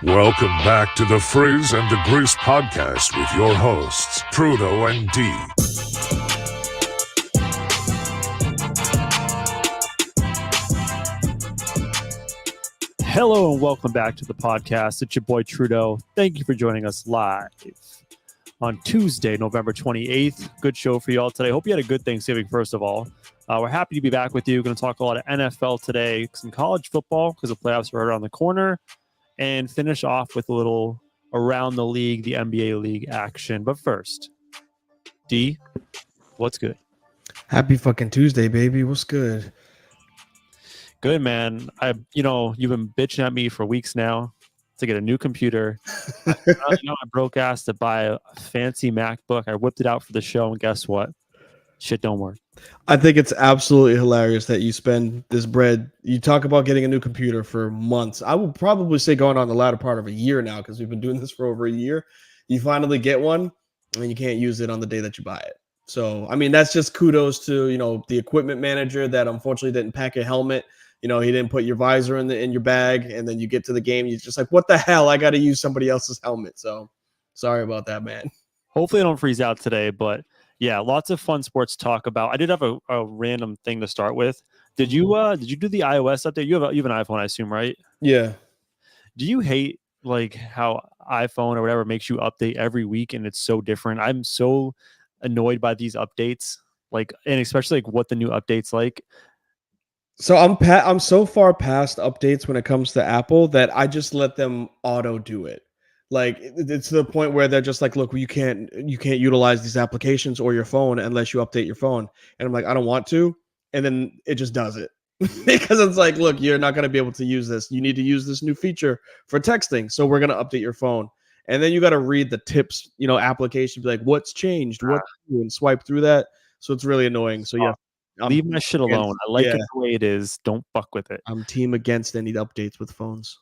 Welcome back to the Frizz and the Grizz podcast with your hosts, Trudeau and D. Hello and welcome back to the podcast. It's your boy Trudeau. Thank you for joining us live on Tuesday, November 28th. Good show for you all today. Hope you had a good Thanksgiving, first of all. We're happy to be back with you. We're going to talk a lot of NFL today, some college football because the playoffs are right around the corner, and finish off with a little around the league, the NBA league action. But first, D, what's good? Happy fucking Tuesday, baby. What's good? Good, man. You've been bitching at me for weeks now to get a new computer. I broke ass to buy a fancy MacBook. I whipped it out for the show, and guess what? Shit don't work. I think it's absolutely hilarious that you spend this bread. You talk about getting a new computer for months. I would probably say going on the latter part of a year now because we've been doing this for over a year. You finally get one, and you can't use it on the day that you buy it. So, I mean, that's just kudos to, the equipment manager that unfortunately didn't pack a helmet. He didn't put your visor in your bag, and then you get to the game. You're just like, what the hell? I got to use somebody else's helmet. So, sorry about that, man. Hopefully, I don't freeze out today, but yeah, lots of fun sports to talk about. I did have a random thing to start with. Did you do the iOS update? You have an iPhone, I assume, right? Yeah. Do you hate like how iPhone or whatever makes you update every week and it's so different? I'm so annoyed by these updates, and especially what the new updates like. So I'm so far past updates when it comes to Apple that I just let them auto do it. Like it's to the point where they're just like, look, you can't utilize these applications or your phone unless you update your phone. And I'm like, I don't want to. And then it just does it because it's like, look, you're not going to be able to use this. You need to use this new feature for texting. So we're going to update your phone. And then you got to read the tips, application, be like, what's changed? What and swipe through that. So it's really annoying. So yeah. Leave my shit alone. I like it the way it is. Don't fuck with it. I'm team against any updates with phones.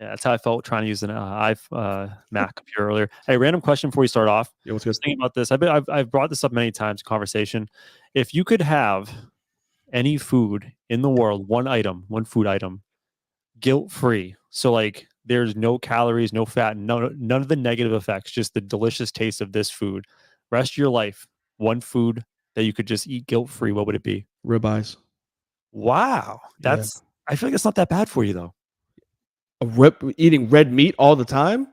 Yeah, that's how I felt trying to use an Mac computer earlier. Hey, random question before we start off. Yeah, what's good? Thinking about this, I've brought this up many times in conversation. If you could have any food in the world, one food item, guilt-free, so there's no calories, no fat, none of the negative effects, just the delicious taste of this food. Rest of your life, one food that you could just eat guilt-free, what would it be? Ribeyes. Wow. I feel like it's not that bad for you though. Eating red meat all the time?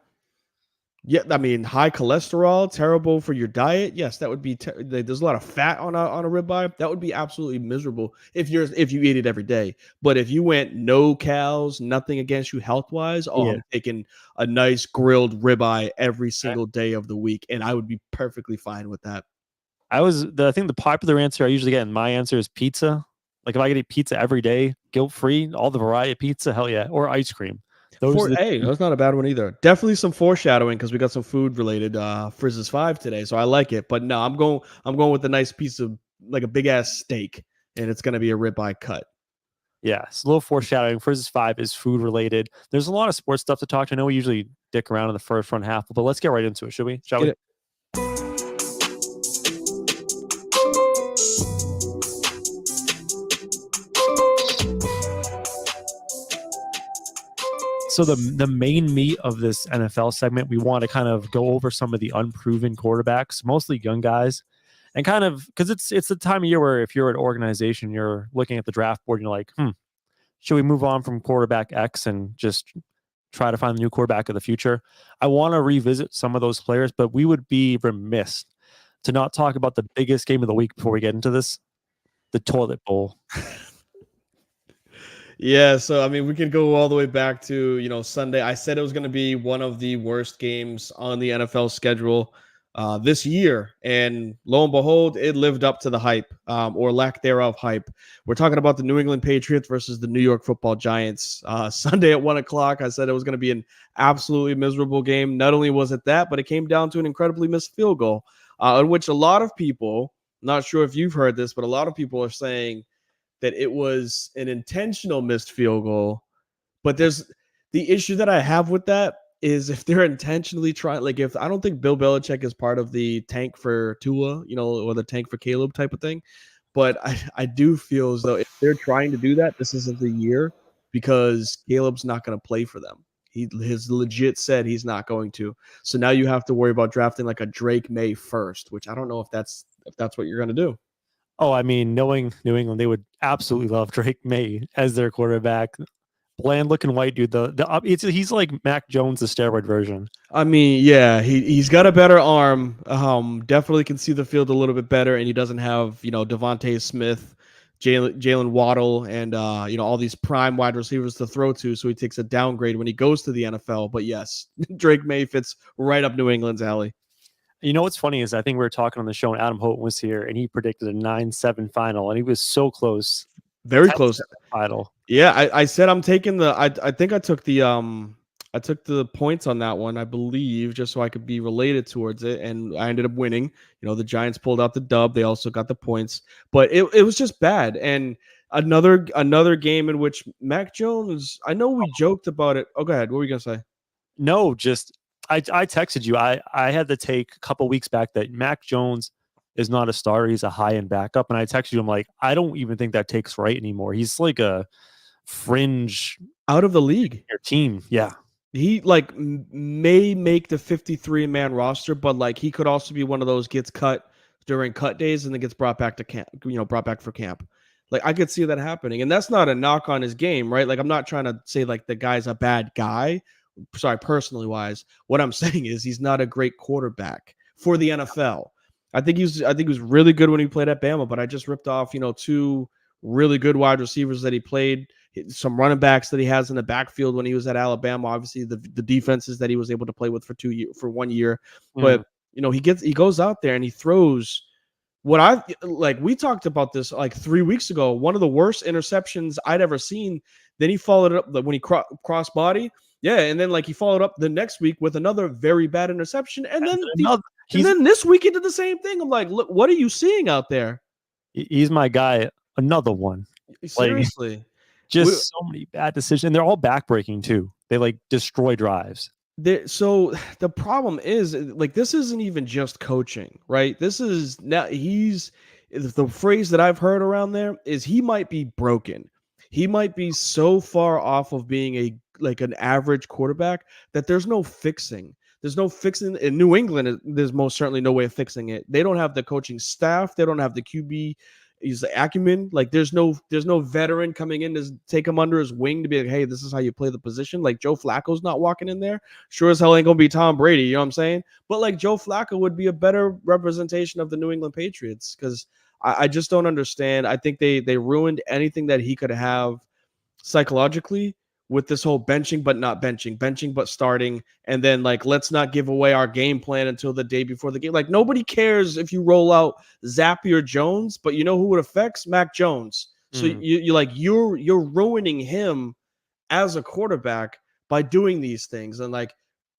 Yeah, I mean, high cholesterol, terrible for your diet. Yes, that would be. There's a lot of fat on a ribeye. That would be absolutely miserable if you eat it every day. But if you went no cows, nothing against you health wise, I'm taking a nice grilled ribeye every single day of the week, and I would be perfectly fine with that. I think the popular answer I usually get, and my answer is pizza. Like if I could eat pizza every day, guilt free, all the variety of pizza, hell yeah, or ice cream. That's not a bad one either. Definitely some foreshadowing because we got some food related Frizz's 5 today, so I like it. But no, I'm going with a nice piece of like a big ass steak, and it's gonna be a ribeye cut. Yeah, it's a little foreshadowing. Frizz's 5 is food related. There's a lot of sports stuff to talk to. I know we usually dick around in the front half, but let's get right into it, should we? Shall we? So the main meat of this NFL segment, we want to kind of go over some of the unproven quarterbacks, mostly young guys, and kind of because it's the time of year where if you're an organization, you're looking at the draft board and you're like, should we move on from quarterback X and just try to find the new quarterback of the future? I want to revisit some of those players, but we would be remiss to not talk about the biggest game of the week before we get into this, the toilet bowl. Yeah, so I mean, we can go all the way back to Sunday. I said it was going to be one of the worst games on the NFL schedule this year, and lo and behold, it lived up to the hype or lack thereof hype. We're talking about the New England Patriots versus the New York Football Giants. Sunday at 1:00, I said it was going to be an absolutely miserable game. Not only was it that, but it came down to an incredibly missed field goal, in which a lot of people, not sure if you've heard this, but a lot of people are saying that it was an intentional missed field goal. But there's the issue that I have with that is if they're intentionally trying, like if I don't think Bill Belichick is part of the tank for Tua, or the tank for Caleb type of thing. But I do feel as though if they're trying to do that, this isn't the year because Caleb's not going to play for them. He has legit said he's not going to. So now you have to worry about drafting like a Drake May first, which I don't know if that's what you're going to do. Oh, I mean, knowing New England, they would absolutely love Drake May as their quarterback. Bland looking white dude. He's like Mac Jones, the steroid version. I mean, yeah, he's got a better arm. Definitely can see the field a little bit better, and he doesn't have Devontae Smith, Jalen Waddle, and all these prime wide receivers to throw to. So he takes a downgrade when he goes to the NFL. But yes, Drake May fits right up New England's alley. You know what's funny is I think we were talking on the show and Adam Houghton was here and he predicted a 9-7 final and he was so close. Very close. Final. Yeah, I said I'm taking I think I took the points on that one, I believe, just so I could be related towards it, and I ended up winning. The Giants pulled out the dub. They also got the points, but it was just bad. And another game in which Mac Jones, I know we joked about it. Oh, go ahead. What were you gonna say? No, just I texted you. I had to take a couple weeks back that Mac Jones is not a starter. He's a high-end backup. And I texted you, I'm like, I don't even think that takes right anymore. He's like a fringe out of the league. Your team. Yeah. He may make the 53-man roster, but he could also be one of those gets cut during cut days and then gets brought back to camp, brought back for camp. I could see that happening. And that's not a knock on his game, right? I'm not trying to say the guy's a bad guy. Sorry, personally wise. What I'm saying is he's not a great quarterback for the NFL. I think he was really good when he played at Bama, but I just ripped off, two really good wide receivers that he played, some running backs that he has in the backfield when he was at Alabama. Obviously, the defenses that he was able to play with for 1 year. But he goes out there and he throws what we talked about this 3 weeks ago. One of the worst interceptions I'd ever seen. Then he followed it up when he crossed body. Yeah, and then he followed up the next week with another very bad interception, and then this week he did the same thing. I'm like, look, what are you seeing out there? He's my guy. Another one. Seriously, just so many bad decisions, and they're all backbreaking too. They destroy drives. So the problem is this isn't even just coaching, right? This is now the phrase that I've heard around there is he might be broken. He might be so far off of being an average quarterback that there's no fixing. There's no fixing in New England. There's most certainly no way of fixing it. They don't have the coaching staff. They don't have the QB. He's the acumen. There's no veteran coming in to take him under his wing to be like, hey, this is how you play the position. Joe Flacco's not walking in there. Sure as hell ain't gonna be Tom Brady. You know what I'm saying? But Joe Flacco would be a better representation of the New England Patriots because I just don't understand. I think they ruined anything that he could have psychologically with this whole benching but not benching but starting, and then let's not give away our game plan until the day before the game. Nobody cares if you roll out Zappy or Jones, but you know who it affects? Mac Jones. So you're ruining him as a quarterback by doing these things. And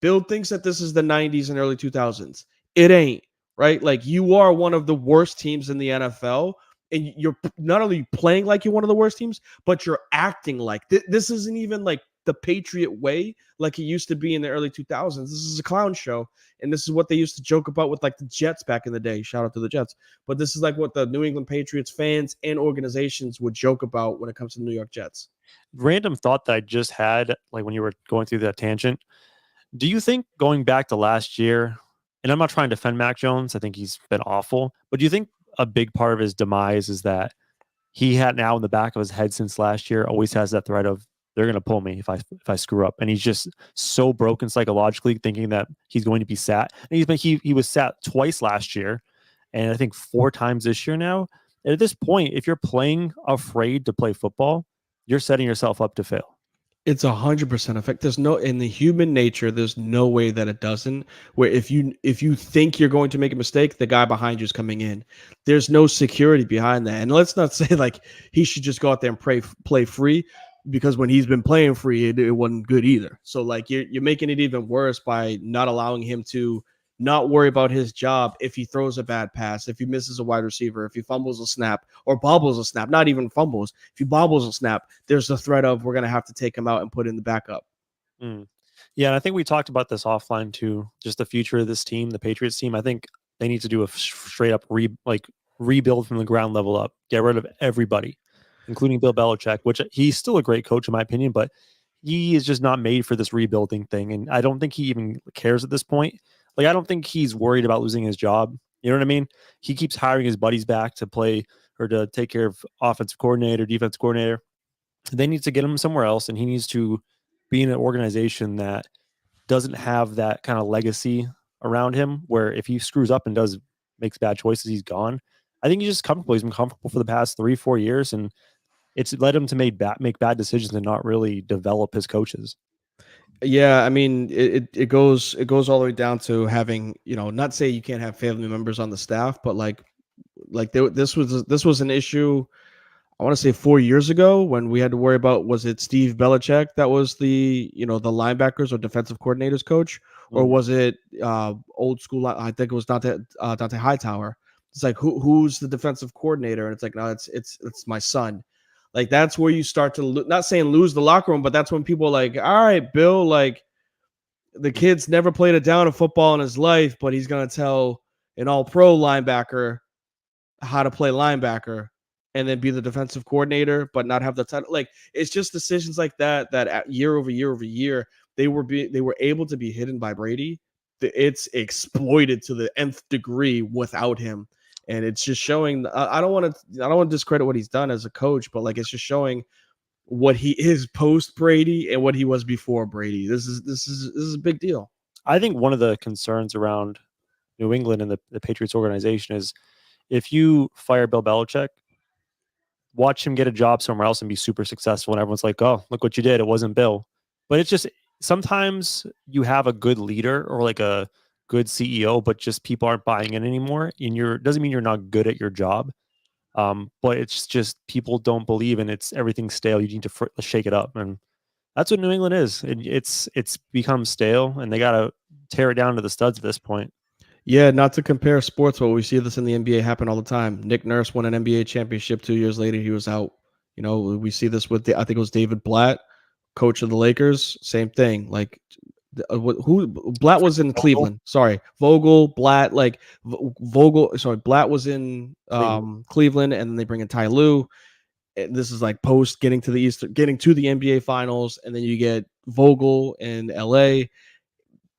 Bill thinks that this is the 90s and early 2000s. It ain't, right? You are one of the worst teams in the NFL. And you're not only playing like you're one of the worst teams, but you're acting like this isn't even the Patriot way like it used to be in the early 2000s. This is a clown show, and this is what they used to joke about with the Jets back in the day. Shout out to the Jets. But this is what the New England Patriots fans and organizations would joke about when it comes to the New York Jets. Random thought that I just had, when you were going through that tangent. Do you think going back to last year, and I'm not trying to defend Mac Jones, I think he's been awful, but do you think a big part of his demise is that he had now in the back of his head since last year always has that threat of they're going to pull me if I screw up, and he's just so broken psychologically thinking that he's going to be sat. And he was sat twice last year, and I think 4 times this year now. And at this point, if you're playing afraid to play football, you're setting yourself up to fail. It's 100% effect. There's no, in the human nature, there's no way that it doesn't. Where if you think you're going to make a mistake, the guy behind you is coming in. There's no security behind that. And let's not say he should just go out there and play free, because when he's been playing free, it wasn't good either. So you're making it even worse by not allowing him to not worry about his job if he throws a bad pass, if he misses a wide receiver, if he fumbles a snap or bobbles a snap, not even fumbles. If he bobbles a snap, there's the threat of we're going to have to take him out and put in the backup. Yeah, and I think we talked about this offline too. Just the future of this team, the Patriots team. I think they need to do a straight up rebuild from the ground level up. Get rid of everybody, including Bill Belichick, which he's still a great coach in my opinion, but he is just not made for this rebuilding thing. And I don't think he even cares at this point. Like I don't think he's worried about losing his job. You know what I mean? He keeps hiring his buddies back to play or to take care of offensive coordinator, defense coordinator. They need to get him somewhere else, and he needs to be in an organization that doesn't have that kind of legacy around him where if he screws up and makes bad choices, he's gone. I think he's just comfortable. He's been comfortable for the past 3-4 years, and it's led him to make bad decisions and not really develop his coaches. Yeah, I mean, it goes all the way down to having, not say you can't have family members on the staff, but this was an issue. I want to say 4 years ago when we had to worry about, was it Steve Belichick that was the linebackers or defensive coordinators coach, or was it old school? I think it was Dante Hightower. It's like who's the defensive coordinator, and it's like, no, it's my son. Like that's where you start to not saying lose the locker room, but that's when people are like, all right, Bill, like the kid's never played a down of football in his life, but he's gonna tell an all-pro linebacker how to play linebacker and then be the defensive coordinator, but not have the title. Like it's just decisions like that year over year over year, they were able to be hidden by Brady. It's exploited to the nth degree without him. And it's just showing. I don't want to discredit what he's done as a coach, but like it's just showing what he is post Brady and what he was before Brady. This is a big deal. I think one of the concerns around New England and the Patriots organization is if you fire Bill Belichick, watch him get a job somewhere else and be super successful, and everyone's like, "Oh, look what you did! It wasn't Bill." But it's just sometimes you have a good leader or like a good CEO, but just people aren't buying in anymore. And doesn't mean you're not good at your job, but it's just people don't believe, and everything's stale. You need to shake it up, and that's what New England is. It's become stale, and they got to tear it down to the studs at this point. Yeah, not to compare sports, but we see this in the NBA happen all the time. Nick Nurse won an NBA championship 2 years later. He was out. We see this with I think it was David Blatt, coach of the Lakers. Same thing. Like who Blatt was in Cleveland. Sorry, Vogel, Blatt. Like Vogel. Sorry, Blatt was in Cleveland, and then they bring in Ty Lue. And this is like post getting to the NBA Finals, and then you get Vogel in LA.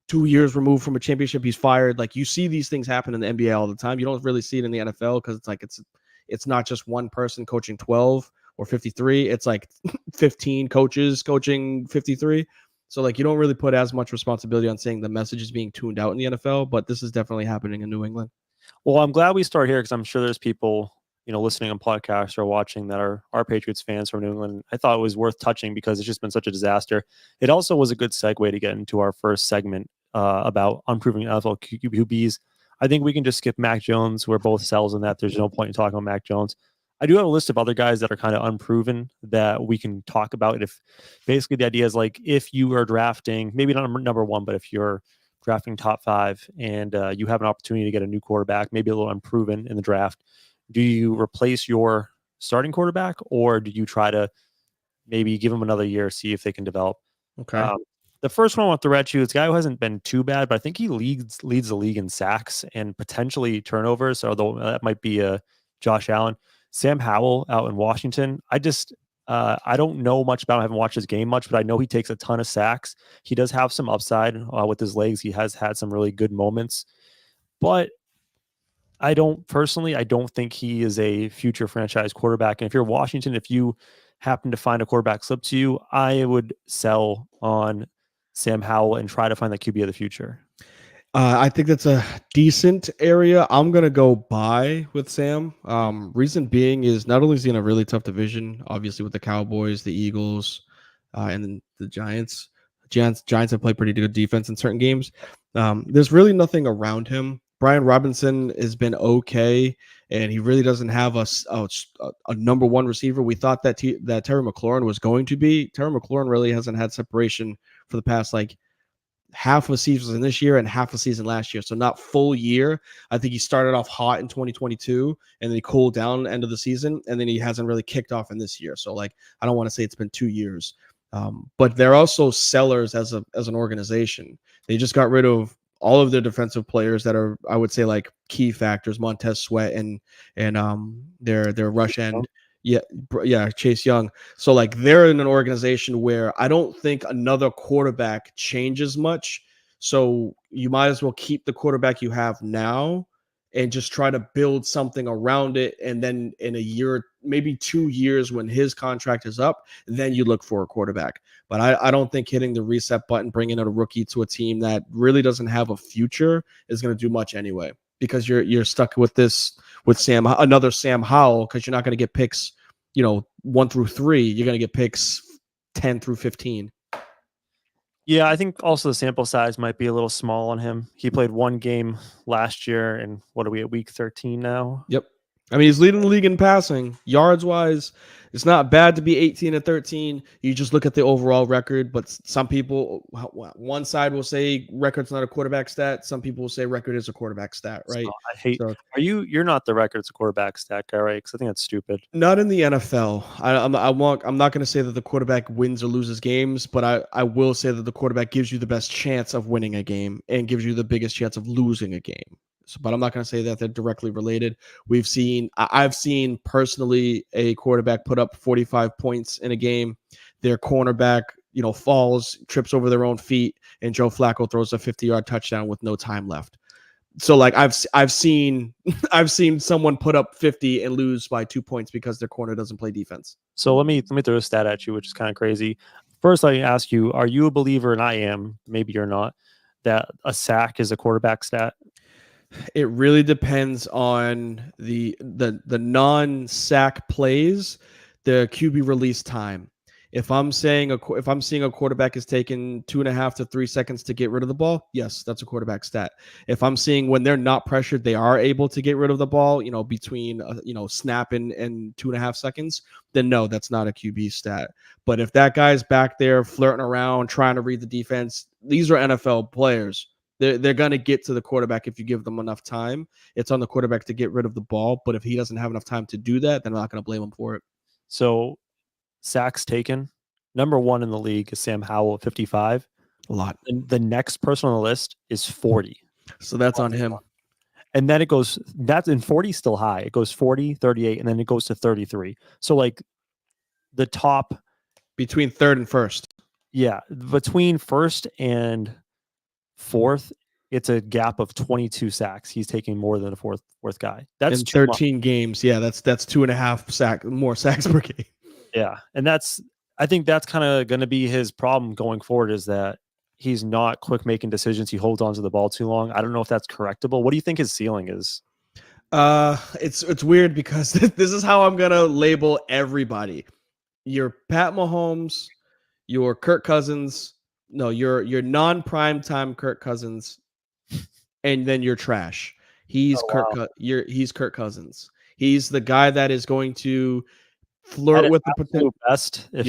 2 years removed from a championship, he's fired. Like you see these things happen in the NBA all the time. You don't really see it in the NFL because it's like it's not just one person coaching 12 or 53. It's like 15 coaches coaching 53. So like you don't really put as much responsibility on saying the message is being tuned out in the NFL, but this is definitely happening in New England. Well, I'm glad we start here because I'm sure there's people listening on podcasts or watching that are Patriots fans from New England. I thought it was worth touching because it's just been such a disaster. It also was a good segue to get into our first segment about unproven NFL QBs. I think we can just skip Mac Jones. We're both sells in that. There's no point in talking about Mac Jones. I do have a list of other guys that are kind of unproven that we can talk about. If basically the idea is like if you are drafting, maybe not number one, but if you're drafting top 5 and you have an opportunity to get a new quarterback, maybe a little unproven in the draft, do you replace your starting quarterback or do you try to maybe give them another year, see if they can develop? Okay. The first one I want to throw at you is a guy who hasn't been too bad, but I think he leads the league in sacks and potentially turnovers. Although that might be Josh Allen. Sam Howell out in Washington. I don't know much about him. I haven't watched his game much, but I know he takes a ton of sacks. He does have some upside with his legs. He has had some really good moments, but I don't think he is a future franchise quarterback. And if you're Washington, if you happen to find a quarterback slip to you, I would sell on Sam Howell and try to find the QB of the future. I think that's a decent area. I'm going to go buy with Sam. Reason being is not only is he in a really tough division, obviously with the Cowboys, the Eagles, and then the Giants. Giants have played pretty good defense in certain games. There's really nothing around him. Brian Robinson has been okay, and he really doesn't have a number one receiver. We thought that Terry McLaurin was going to be. Terry McLaurin really hasn't had separation for the past half a season this year and half a season last year. So not full year. I think he started off hot in 2022 and then he cooled down end of the season and then he hasn't really kicked off in this year. So I don't want to say it's been 2 years. But they're also sellers as an organization. They just got rid of all of their defensive players that are, I would say, like key factors, Montez Sweat and their rush end. Yeah, yeah, Chase Young. So like they're in an organization where I don't think another quarterback changes much. So you might as well keep the quarterback you have now and just try to build something around it. And then in a year, maybe 2 years when his contract is up, then you look for a quarterback. But I don't think hitting the reset button, bringing in a rookie to a team that really doesn't have a future is going to do much anyway, because you're stuck with another Sam Howell, because you're not going to get picks, 1 through 3. You're going to get picks 10 through 15. Yeah, I think also the sample size might be a little small on him. He played 1 game last year, and what are we at week 13 now? Yep. I mean, he's leading the league in passing. Yards wise, it's not bad to be 18 and 13. You just look at the overall record, but some people, one side will say record's not a quarterback stat. Some people will say record is a quarterback stat, right? So I hate. So, you're not the record's a quarterback stat guy, right? Because I think that's stupid. Not in the NFL. I'm not going to say that the quarterback wins or loses games, but I will say that the quarterback gives you the best chance of winning a game and gives you the biggest chance of losing a game. So, but I'm not going to say that they're directly related. I've seen personally a quarterback put up 45 points in a game. Their cornerback, falls, trips over their own feet, and Joe Flacco throws a 50-yard touchdown with no time left. So like I've seen someone put up 50 and lose by 2 points because their corner doesn't play defense. So let me throw a stat at you, which is kind of crazy. First, I ask you, are you a believer, and I am, maybe you're not, that a sack is a quarterback stat? It really depends on the non-sack plays, the QB release time. If I'm seeing a quarterback is taking 2.5 to 3 seconds to get rid of the ball, yes, that's a quarterback stat. If I'm seeing when they're not pressured, they are able to get rid of the ball, between snap and 2.5 seconds, then no, that's not a QB stat. But if that guy's back there flirting around, trying to read the defense, these are NFL players. They're going to get to the quarterback if you give them enough time. It's on the quarterback to get rid of the ball, but if he doesn't have enough time to do that, then I'm not going to blame him for it. So sacks taken, number 1 in the league is Sam Howell at 55. A lot. And the next person on the list is 40. So that's on him. And then it goes, that's in 40 still high. It goes 40, 38, and then it goes to 33. So like the top between third and first. Yeah, between first and fourth, it's a gap of 22 sacks. He's taking more than a fourth guy. That's in 13 games. Yeah, that's 2.5 more sacks per game. Yeah, and I think that's kind of going to be his problem going forward, is that he's not quick making decisions. He holds on to the ball too long. I don't know if that's correctable. What do you think his ceiling is? It's weird because this is how I'm gonna label everybody. Your Pat Mahomes, your Kirk Cousins. No, your non-prime time Kirk Cousins, and then you're trash. He's he's Kirk Cousins. He's the guy that is going to flirt with the potential best. At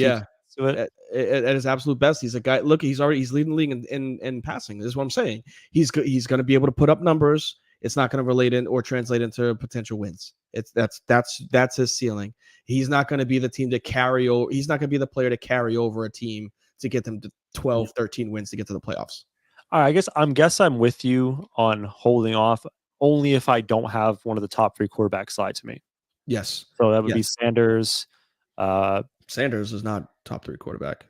his absolute best. He's a guy. Look, he's leading the league in passing. This is what I'm saying. He's going to be able to put up numbers. It's not going to relate in or translate into potential wins. That's his ceiling. He's not going to be the team to carry over. He's not going to be the player to carry over a team to get them to 12, 13 wins to get to the playoffs. All right, I guess I'm with you on holding off only if I don't have one of the top 3 quarterbacks slide to me. Yes. So that would be Sanders. Sanders is not top 3 quarterback.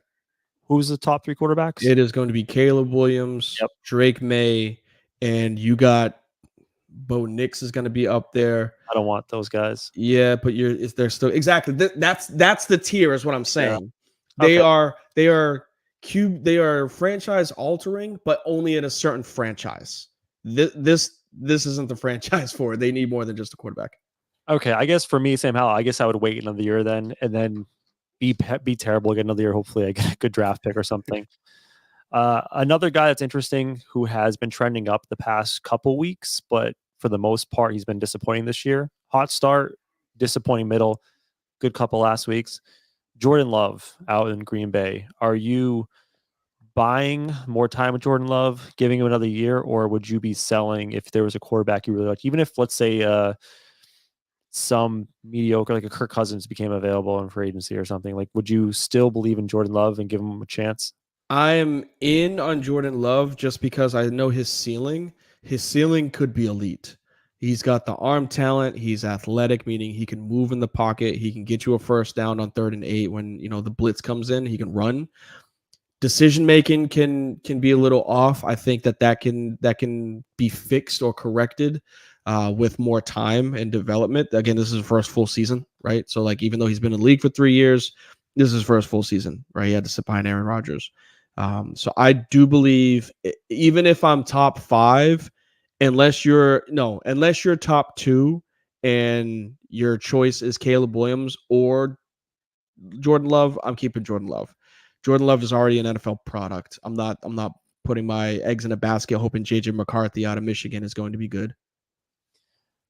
Who's the top 3 quarterbacks? It is going to be Caleb Williams, Drake May, and you got Bo Nix is going to be up there. I don't want those guys. Yeah, but they're still exactly that's the tier is what I'm saying. Yeah. They are franchise altering, but only in a certain franchise. This isn't the franchise for it. They need more than just a quarterback. Okay, I guess for me, Sam Howell, I guess I would wait another year then, and then be terrible, get another year. Hopefully, I get a good draft pick or something. Another guy that's interesting who has been trending up the past couple weeks, but for the most part, he's been disappointing this year. Hot start, disappointing middle, good couple last weeks. Jordan Love out in Green Bay. Are you buying more time with Jordan Love, giving him another year, or would you be selling if there was a quarterback you really like? Even if, let's say, some mediocre, like a Kirk Cousins became available in free agency or something, like would you still believe in Jordan Love and give him a chance? I'm in on Jordan Love just because I know his ceiling. His ceiling could be elite. He's got the arm talent. He's athletic, meaning he can move in the pocket. He can get you a first down on 3rd and 8 when the blitz comes in. He can run. Decision making can be a little off. I think that can be fixed or corrected with more time and development. Again, this is his first full season, right? So like even though he's been in the league for 3 years, this is his first full season, right? He had to sit behind Aaron Rodgers. So I do believe even if I'm top 5, unless you're top 2 and your choice is Caleb Williams or Jordan Love, I'm keeping Jordan Love. Jordan Love is already an NFL product. I'm not putting my eggs in a basket hoping JJ McCarthy out of Michigan is going to be good.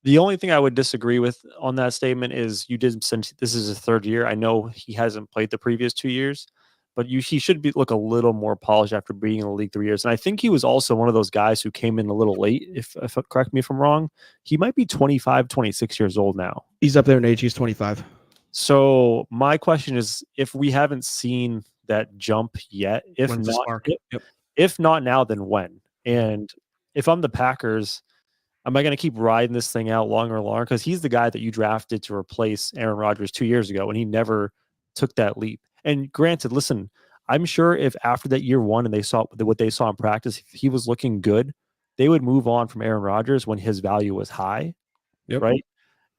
The only thing I would disagree with on that statement is you did, since this is his 3rd year. I know he hasn't played the previous 2 years, but he should look a little more polished after being in the league 3 years. And I think he was also one of those guys who came in a little late. If correct me if I'm wrong, he might be 25, 26 years old now. He's up there in age. He's 25. So my question is, if we haven't seen that jump yet, if not now, then when? And if I'm the Packers, am I going to keep riding this thing out longer and longer? Because he's the guy that you drafted to replace Aaron Rodgers 2 years ago, and he never took that leap. And granted, listen, I'm sure if after that year 1 and they saw what they saw in practice, if he was looking good, they would move on from Aaron Rodgers when his value was high, right?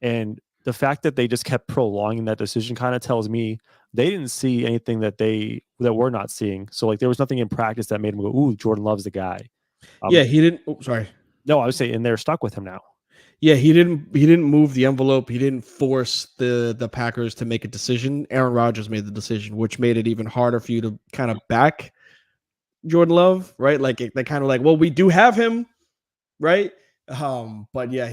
And the fact that they just kept prolonging that decision kind of tells me they didn't see anything that we're not seeing. So like there was nothing in practice that made them go, "Ooh, Jordan Love's the guy." Yeah, he didn't. Oh, sorry. No, I would say, and they're stuck with him now. Yeah, he didn't move the envelope. He didn't force the Packers to make a decision. Aaron Rodgers made the decision, which made it even harder for you to kind of back Jordan Love, right? Like they kind of like, well, we do have him, right? But yeah,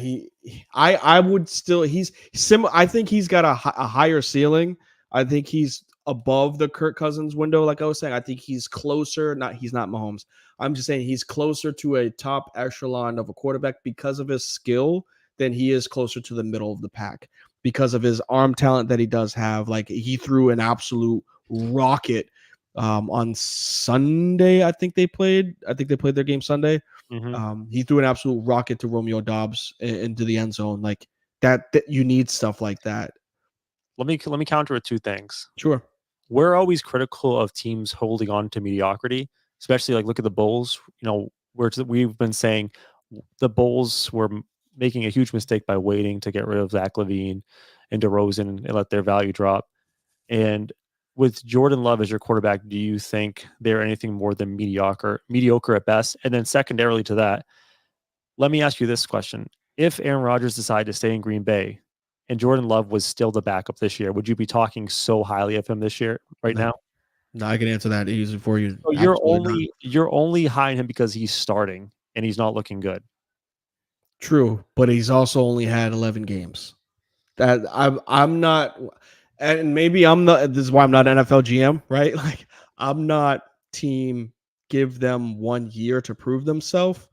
I would still, he's similar. I think he's got a higher ceiling. I think he's above the Kirk Cousins window. Like I was saying, I think he's closer. He's not Mahomes. I'm just saying he's closer to a top echelon of a quarterback because of his skill than he is closer to the middle of the pack because of his arm talent that he does have. Like he threw an absolute rocket on Sunday. I think they played their game Sunday. Mm-hmm. He threw an absolute rocket to Romeo Doubs into the end zone. Like that you need stuff like that. Let me counter with 2 things. Sure. We're always critical of teams holding on to mediocrity, especially like look at the Bulls. We've been saying the Bulls were making a huge mistake by waiting to get rid of Zach LaVine and DeRozan and let their value drop. And with Jordan Love as your quarterback, do you think they're anything more than mediocre at best? And then secondarily to that, let me ask you this question. If Aaron Rodgers decided to stay in Green Bay and Jordan Love was still the backup this year, would you be talking so highly of him this year now? No, I can answer that easy for you. So you're only high on him because he's starting and he's not looking good. True, but he's also only had 11 games. That I'm not, and maybe I'm not. This is why I'm not NFL GM, right? Like I'm not team. Give them 1 year to prove themselves,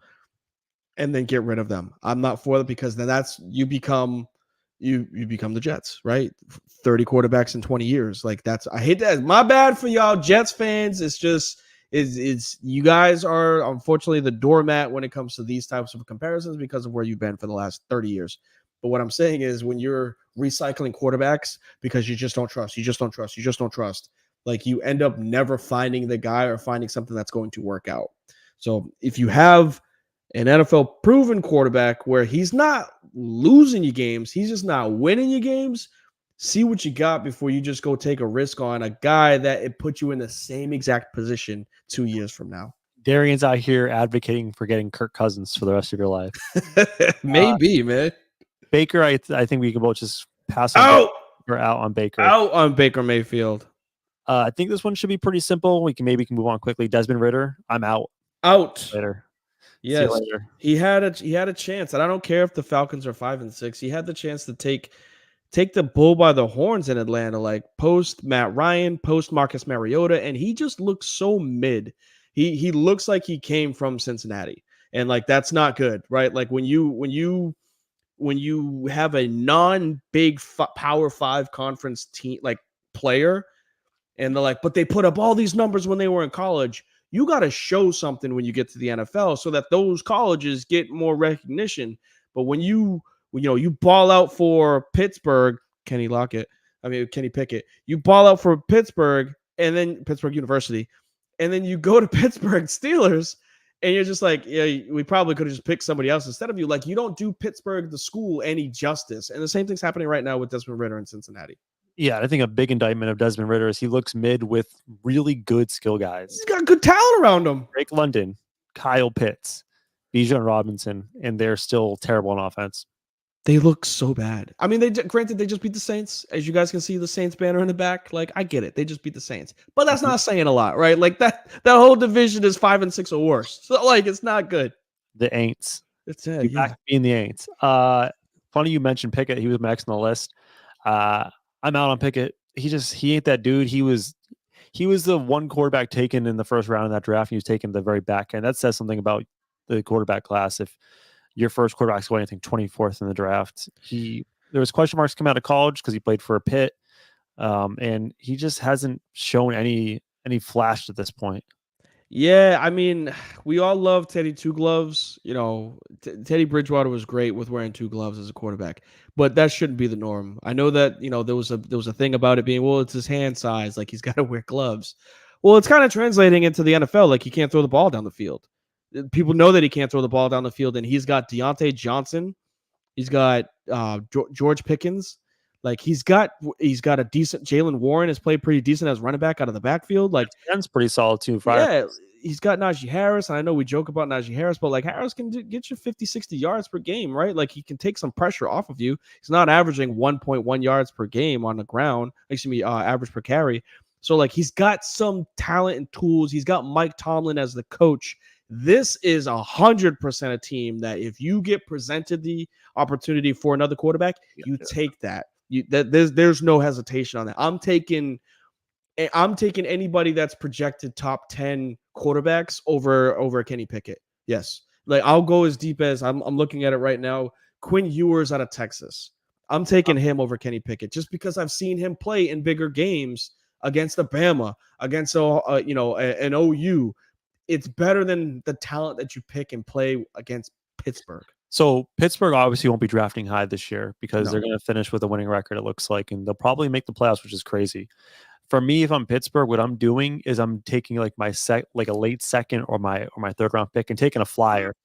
and then get rid of them. I'm not for that because then that's you become the Jets, right? 30 quarterbacks in 20 years. Like that's I hate that. My bad for y'all Jets fans. It's just it's you guys are unfortunately the doormat when it comes to these types of comparisons because of where you've been for the last 30 years. But what I'm saying is when you're recycling quarterbacks because you just don't trust, like you end up never finding the guy or finding something that's going to work out. So if you have an NFL proven quarterback where he's not losing you games, he's just not winning you games, see what you got before you just go take a risk on a guy that it put you in the same exact position 2 years from now. Darian's out here advocating for getting Kirk Cousins for the rest of your life. Maybe, man. Baker, I think we can both just pass on out on Baker. Out on Baker Mayfield. I think this one should be pretty simple. We can move on quickly. Desmond Ridder, I'm out. Later. Yes, he had a chance, and I don't care if the Falcons are 5-6. He had the chance to take the bull by the horns in Atlanta, like post Matt Ryan, post Marcus Mariota, and he just looks so mid. He looks like he came from Cincinnati, and like that's not good, right? Like when you when you have a non-big Power 5 conference team like player, and they're like, but they put up all these numbers when they were in college. You got to show something when you get to the NFL so that those colleges get more recognition. But when you ball out for Pittsburgh, Kenny Pickett, you ball out for Pittsburgh and then Pittsburgh University, and then you go to Pittsburgh Steelers, and you're just like, yeah, we probably could have just picked somebody else instead of you. Like, you don't do Pittsburgh, the school, any justice. And the same thing's happening right now with Desmond Ridder in Cincinnati. Yeah, I think a big indictment of Desmond Ridder is he looks mid with really good skill guys. He's got good talent around him. Drake London, Kyle Pitts, Bijan Robinson, and they're still terrible on offense. They look so bad. I mean, granted, they just beat the Saints. As you guys can see, the Saints banner in the back. Like, I get it. They just beat the Saints. But that's not saying a lot, right? Like, that whole division is 5-6 or worse. So, like, it's not good. The Aints. It's yeah. Being the Aints. Funny you mentioned Pickett. He was next on the list. I'm out on Pickett. He ain't that dude. He was the one quarterback taken in the first round of that draft. And he was taken the very back end. That says something about the quarterback class. If your first quarterback's going, I think 24th in the draft, there was question marks coming out of college because he played for a Pitt, and he just hasn't shown any flash at this point. Yeah, I mean, we all love Teddy Two Gloves. Teddy Bridgewater was great with wearing two gloves as a quarterback, but that shouldn't be the norm. I know that there was a thing about it being, well, it's his hand size, like he's got to wear gloves. Well, it's kind of translating into the NFL, like he can't throw the ball down the field. People know that he can't throw the ball down the field, and he's got Deontay Johnson, he's got George Pickens. Like he's got a decent. Jalen Warren has played pretty decent as running back out of the backfield. Like that's pretty solid too. Yeah, he's got Najee Harris, and I know we joke about Najee Harris, but like Harris can get you 50, 60 yards per game, right? Like he can take some pressure off of you. He's not averaging 1.1 yards per game on the ground. Average per carry. So like he's got some talent and tools. He's got Mike Tomlin as the coach. This is 100% a team that if you get presented the opportunity for another quarterback, you take that. There's no hesitation on that. I'm taking anybody that's projected top 10 quarterbacks over Kenny Pickett. Yes. Like I'll go as deep as I'm looking at it right now. Quinn Ewers out of Texas. I'm taking him over Kenny Pickett just because I've seen him play in bigger games against Alabama, against an OU. It's better than the talent that you pick and play against Pittsburgh. So Pittsburgh obviously won't be drafting high this year because they're going to finish with a winning record, it looks like, and they'll probably make the playoffs, which is crazy. For me, if I'm Pittsburgh, what I'm doing is I'm taking like a late second or my third round pick and taking a flyer.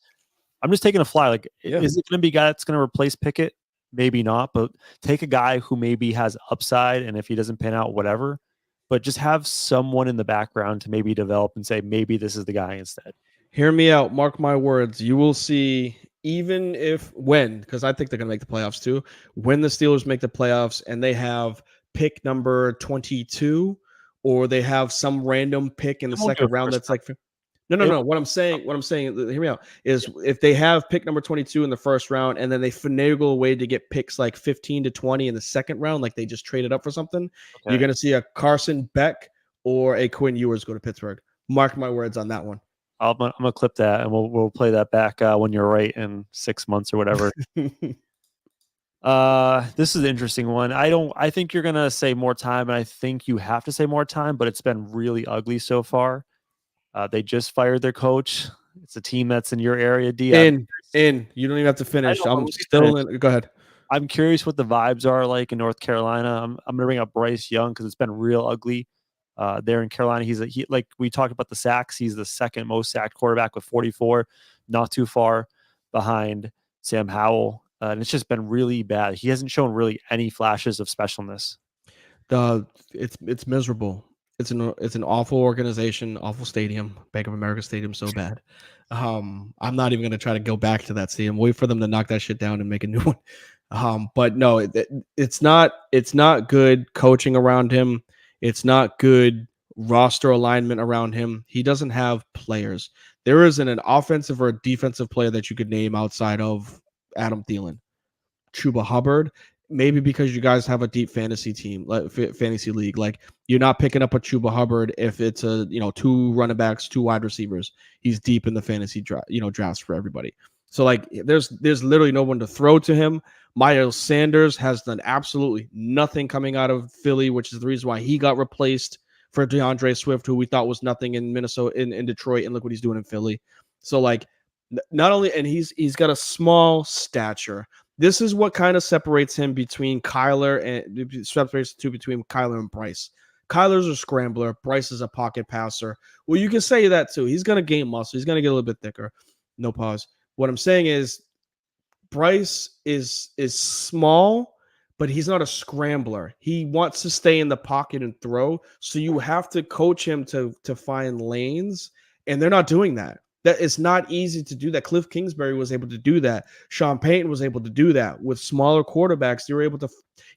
I'm just taking a flyer. Like, is it going to be a guy that's going to replace Pickett? Maybe not, but take a guy who maybe has upside, and if he doesn't pan out, whatever. But just have someone in the background to maybe develop and say, maybe this is the guy instead. Hear me out. Mark my words. You will see, because I think they're going to make the playoffs too, when the Steelers make the playoffs and they have pick number 22, or they have some random pick in the second round that's like, no. What I'm saying, hear me out, is if they have pick number 22 in the first round and then they finagle a way to get picks like 15 to 20 in the second round, like they just traded up for something, you're going to see a Carson Beck or a Quinn Ewers go to Pittsburgh. Mark my words on that one. I'm gonna clip that and we'll play that back when you're right in 6 months or whatever. This is an interesting one. I think you're gonna say more time, and I think you have to say more time, but it's been really ugly so far. They just fired their coach. It's a team that's in your area. D. You don't even have to finish. I'm still in. Go ahead. I'm curious what the vibes are like in North Carolina. I'm gonna bring up Bryce Young because it's been real ugly. There in Carolina, he like we talked about the sacks. He's the second most sacked quarterback with 44, not too far behind Sam Howell. And it's just been really bad. He hasn't shown really any flashes of specialness. It's miserable. It's an awful organization, awful stadium. Bank of America Stadium, so bad. I'm not even going to try to go back to that stadium. Wait for them to knock that shit down and make a new one. But no, it's not good coaching around him. It's not good roster alignment around him. He doesn't have players. There isn't an offensive or a defensive player that you could name outside of Adam Thielen. Chuba Hubbard, maybe because you guys have a deep fantasy team, like fantasy league. Like you're not picking up a Chuba Hubbard if it's a 2 running backs, 2 wide receivers. He's deep in the fantasy drafts for everybody. So like there's literally no one to throw to him. Miles Sanders has done absolutely nothing coming out of Philly, which is the reason why he got replaced for DeAndre Swift, who we thought was nothing in Minnesota, in Detroit, and look what he's doing in Philly. So like not only, and he's got a small stature. This is what kind of separates him between Kyler and separates the two between Kyler and Bryce. Kyler's a scrambler. Bryce is a pocket passer. Well, you can say that too. He's gonna gain muscle. He's gonna get a little bit thicker. No pause. What I'm saying is Bryce is small, but he's not a scrambler. He wants to stay in the pocket and throw. So you have to coach him to find lanes, and they're not doing that. That it's not easy to do that. Cliff Kingsbury was able to do that. Sean Payton was able to do that. With smaller quarterbacks, you're able to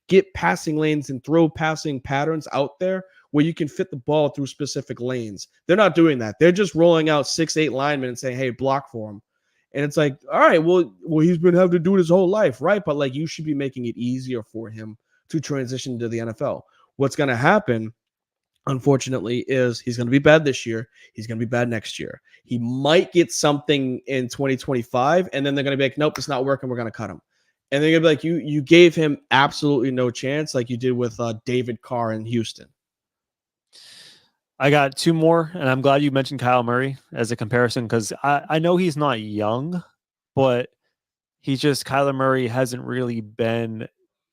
get passing lanes and throw passing patterns out there where you can fit the ball through specific lanes. They're not doing that. They're just rolling out 6-8 linemen and saying, hey, block for him. And it's like, all right, well, he's been having to do it his whole life, right? But like, you should be making it easier for him to transition to the NFL. What's going to happen, unfortunately, is he's going to be bad this year. He's going to be bad next year. He might get something in 2025, and then they're going to be like, nope, it's not working. We're going to cut him. And they're going to be like, you gave him absolutely no chance, like you did with David Carr in Houston. I got two more, and I'm glad you mentioned Kyle Murray as a comparison because I know he's not young, but he's just Kyler Murray hasn't really been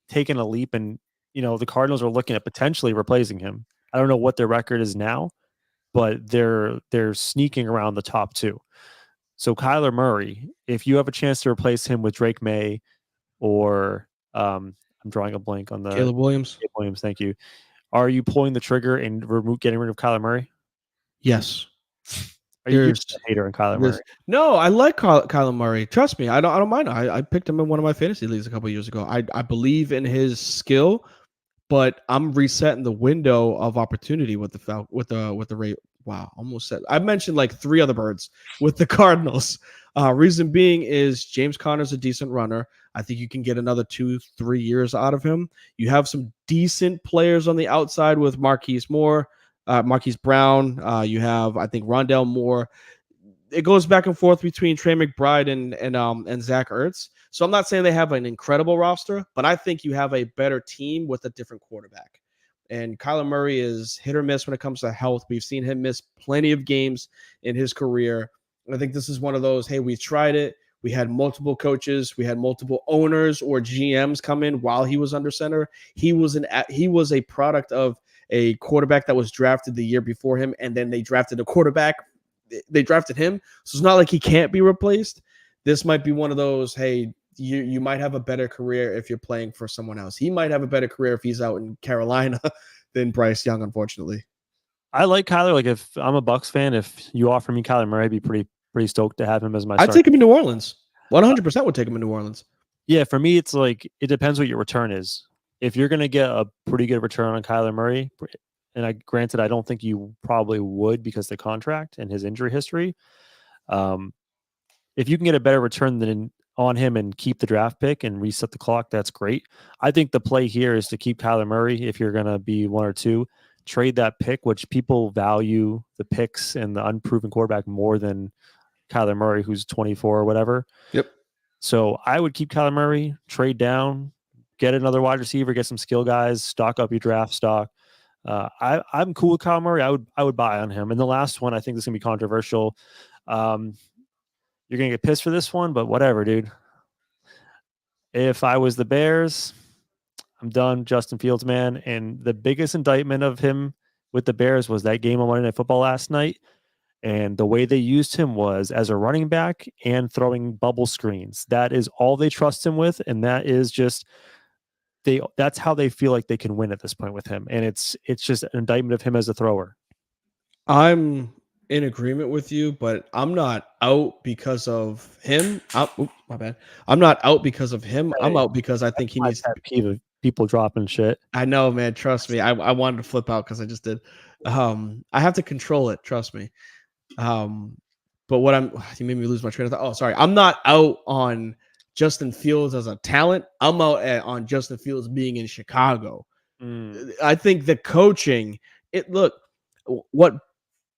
taking a leap, and the Cardinals are looking at potentially replacing him. I don't know what their record is now, but they're sneaking around the top two. So Kyler Murray, if you have a chance to replace him with Drake May or I'm drawing a blank on the Caleb Williams. Caleb Williams, thank you. Are you pulling the trigger and getting rid of Kyler Murray? Yes. Are you a hater on Kyler Murray? No, I like Kyler Murray. Trust me, I don't mind. I picked him in one of my fantasy leagues a couple of years ago. I believe in his skill, but I'm resetting the window of opportunity with the Ray. Wow, almost said. I mentioned like 3 other birds with the Cardinals. Reason being is James Conner's a decent runner. I think you can get another 2-3 years out of him. You have some decent players on the outside with Marquise Brown. You have, I think, Rondell Moore. It goes back and forth between Trey McBride and Zach Ertz. So I'm not saying they have an incredible roster, but I think you have a better team with a different quarterback. And Kyler Murray is hit or miss when it comes to health. We've seen him miss plenty of games in his career. I think this is one of those, hey, we tried it. We had multiple coaches. We had multiple owners or GMs come in while he was under center. He was a product of a quarterback that was drafted the year before him, and then they drafted a quarterback. They drafted him. So it's not like he can't be replaced. This might be one of those, hey, you might have a better career if you're playing for someone else. He might have a better career if he's out in Carolina than Bryce Young, unfortunately. I like Kyler. Like, if I'm a Bucs fan, if you offer me Kyler Murray, I'd be pretty stoked to have him as my I'd take him in New Orleans. 100% would take him in New Orleans. Yeah, for me, it's like it depends what your return is. If you're going to get a pretty good return on Kyler Murray, and granted, I don't think you probably would because the contract and his injury history. If you can get a better return on him and keep the draft pick and reset the clock, that's great. I think the play here is to keep Kyler Murray if you're going to be 1 or 2. Trade that pick, which people value the picks and the unproven quarterback more than Kyler Murray, who's 24 or whatever. Yep. So I would keep Kyler Murray, trade down, get another wide receiver, get some skill guys, stock up your draft stock. I'm cool with Kyler Murray. I would buy on him. And the last one, I think this is gonna be controversial. You're gonna get pissed for this one, but whatever, dude. If I was the Bears, I'm done. Justin Fields, man. And the biggest indictment of him with the Bears was that game on Monday Night Football last night. And the way they used him was as a running back and throwing bubble screens. That is all they trust him with. And that is just that's how they feel like they can win at this point with him. And it's just an indictment of him as a thrower. I'm in agreement with you, but I'm not out because of him. My bad. I'm not out because of him. I'm out because I think he needs to keep people dropping shit. I know, man. Trust me. I wanted to flip out because I just did. I have to control it. Trust me. But you made me lose my train of thought. Oh, sorry. I'm not out on Justin Fields as a talent. I'm out on Justin Fields being in Chicago. I think the coaching, what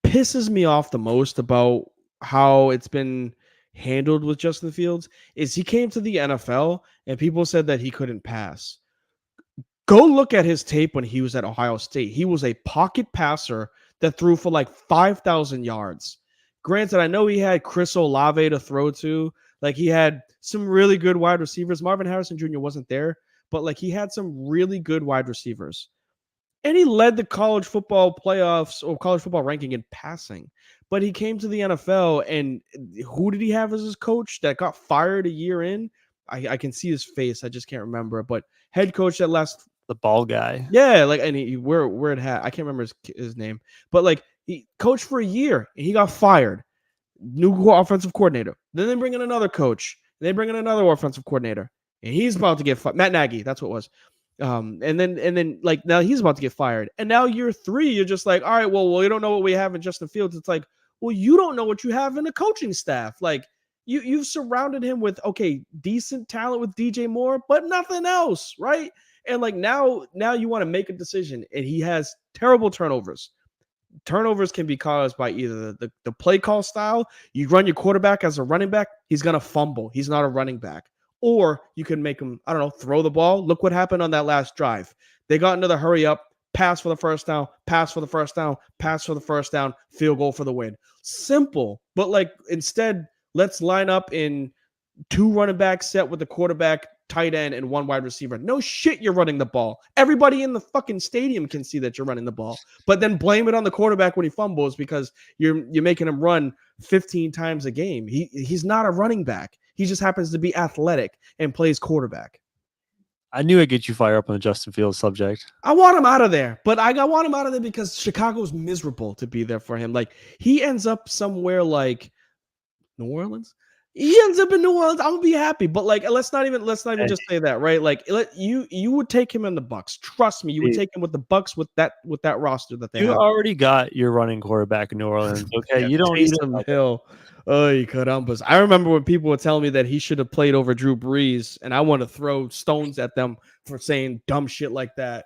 pisses me off the most about how it's been handled with Justin Fields is he came to the NFL and people said that he couldn't pass. Go look at his tape when he was at Ohio State. He was a pocket passer that threw for like 5,000 yards. Granted, I know he had Chris Olave to throw to. Like he had some really good wide receivers. Marvin Harrison Jr. wasn't there, but like he had some really good wide receivers. And he led the college football playoffs or college football ranking in passing. But he came to the NFL, and who did he have as his coach that got fired a year in? I can see his face. I just can't remember. But head coach that last The ball guy. yeah, like and he where it had I can't remember his name, but like he coached for a year and he got fired. New offensive coordinator. Then they bring in another coach. They bring in another offensive coordinator, and he's about to get fired. Matt Nagy, that's what it was. And then like now he's about to get fired, and now year 3, you're just like, all right, well, we don't know what we have in Justin Fields. It's like, well, you don't know what you have in the coaching staff. Like you've surrounded him with decent talent with DJ Moore, but nothing else, right? And like now you want to make a decision, and he has terrible turnovers. Turnovers can be caused by either the play call style. You run your quarterback as a running back, he's going to fumble. He's not a running back. Or you can make him, I don't know, throw the ball. Look what happened on that last drive. They got into the hurry up, pass for the first down, pass for the first down, pass for the first down, field goal for the win. Simple. But like instead, let's line up in 2 running back set with the quarterback, tight end, and 1 wide receiver. No shit, you're running the ball. Everybody in the fucking stadium can see that you're running the ball, but then blame it on the quarterback when he fumbles because you're making him run 15 times a game. He's not a running back. He just happens to be athletic and plays quarterback. I knew I'd get you fired up on the Justin Fields subject. I want him out of there, but I want him out of there because Chicago's miserable to be there for him. Like he ends up somewhere like New Orleans. He ends up in New Orleans, I'm gonna be happy. But like, let's not even just say that, right? Like, you would take him in the Bucks. Trust me, you would take him with the Bucks with that roster that they have. You already got your running quarterback in New Orleans. Okay, yeah, you don't need Taysom Hill. Oh, carambas! I remember when people were telling me that he should have played over Drew Brees, and I want to throw stones at them for saying dumb shit like that.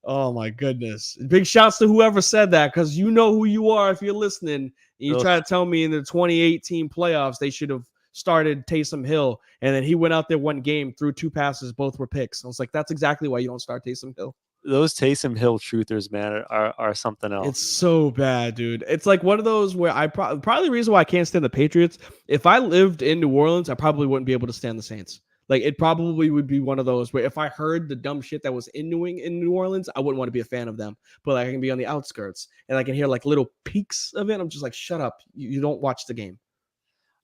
Oh my goodness! Big shouts to whoever said that, because you know who you are if you're listening. And you try to tell me in the 2018 playoffs they should have started Taysom Hill, and then he went out there one game, threw 2 passes, both were picks. I was like, that's exactly why you don't start Taysom Hill. Those Taysom Hill truthers, man, are something else. It's so bad, dude. It's like one of those where I probably the reason why I can't stand the Patriots. If I lived in New Orleans, I probably wouldn't be able to stand the Saints. Like it probably would be one of those where if I heard the dumb shit that was in New Orleans, I wouldn't want to be a fan of them. But like I can be on the outskirts and I can hear like little peaks of it. I'm just like, shut up. You don't watch the game.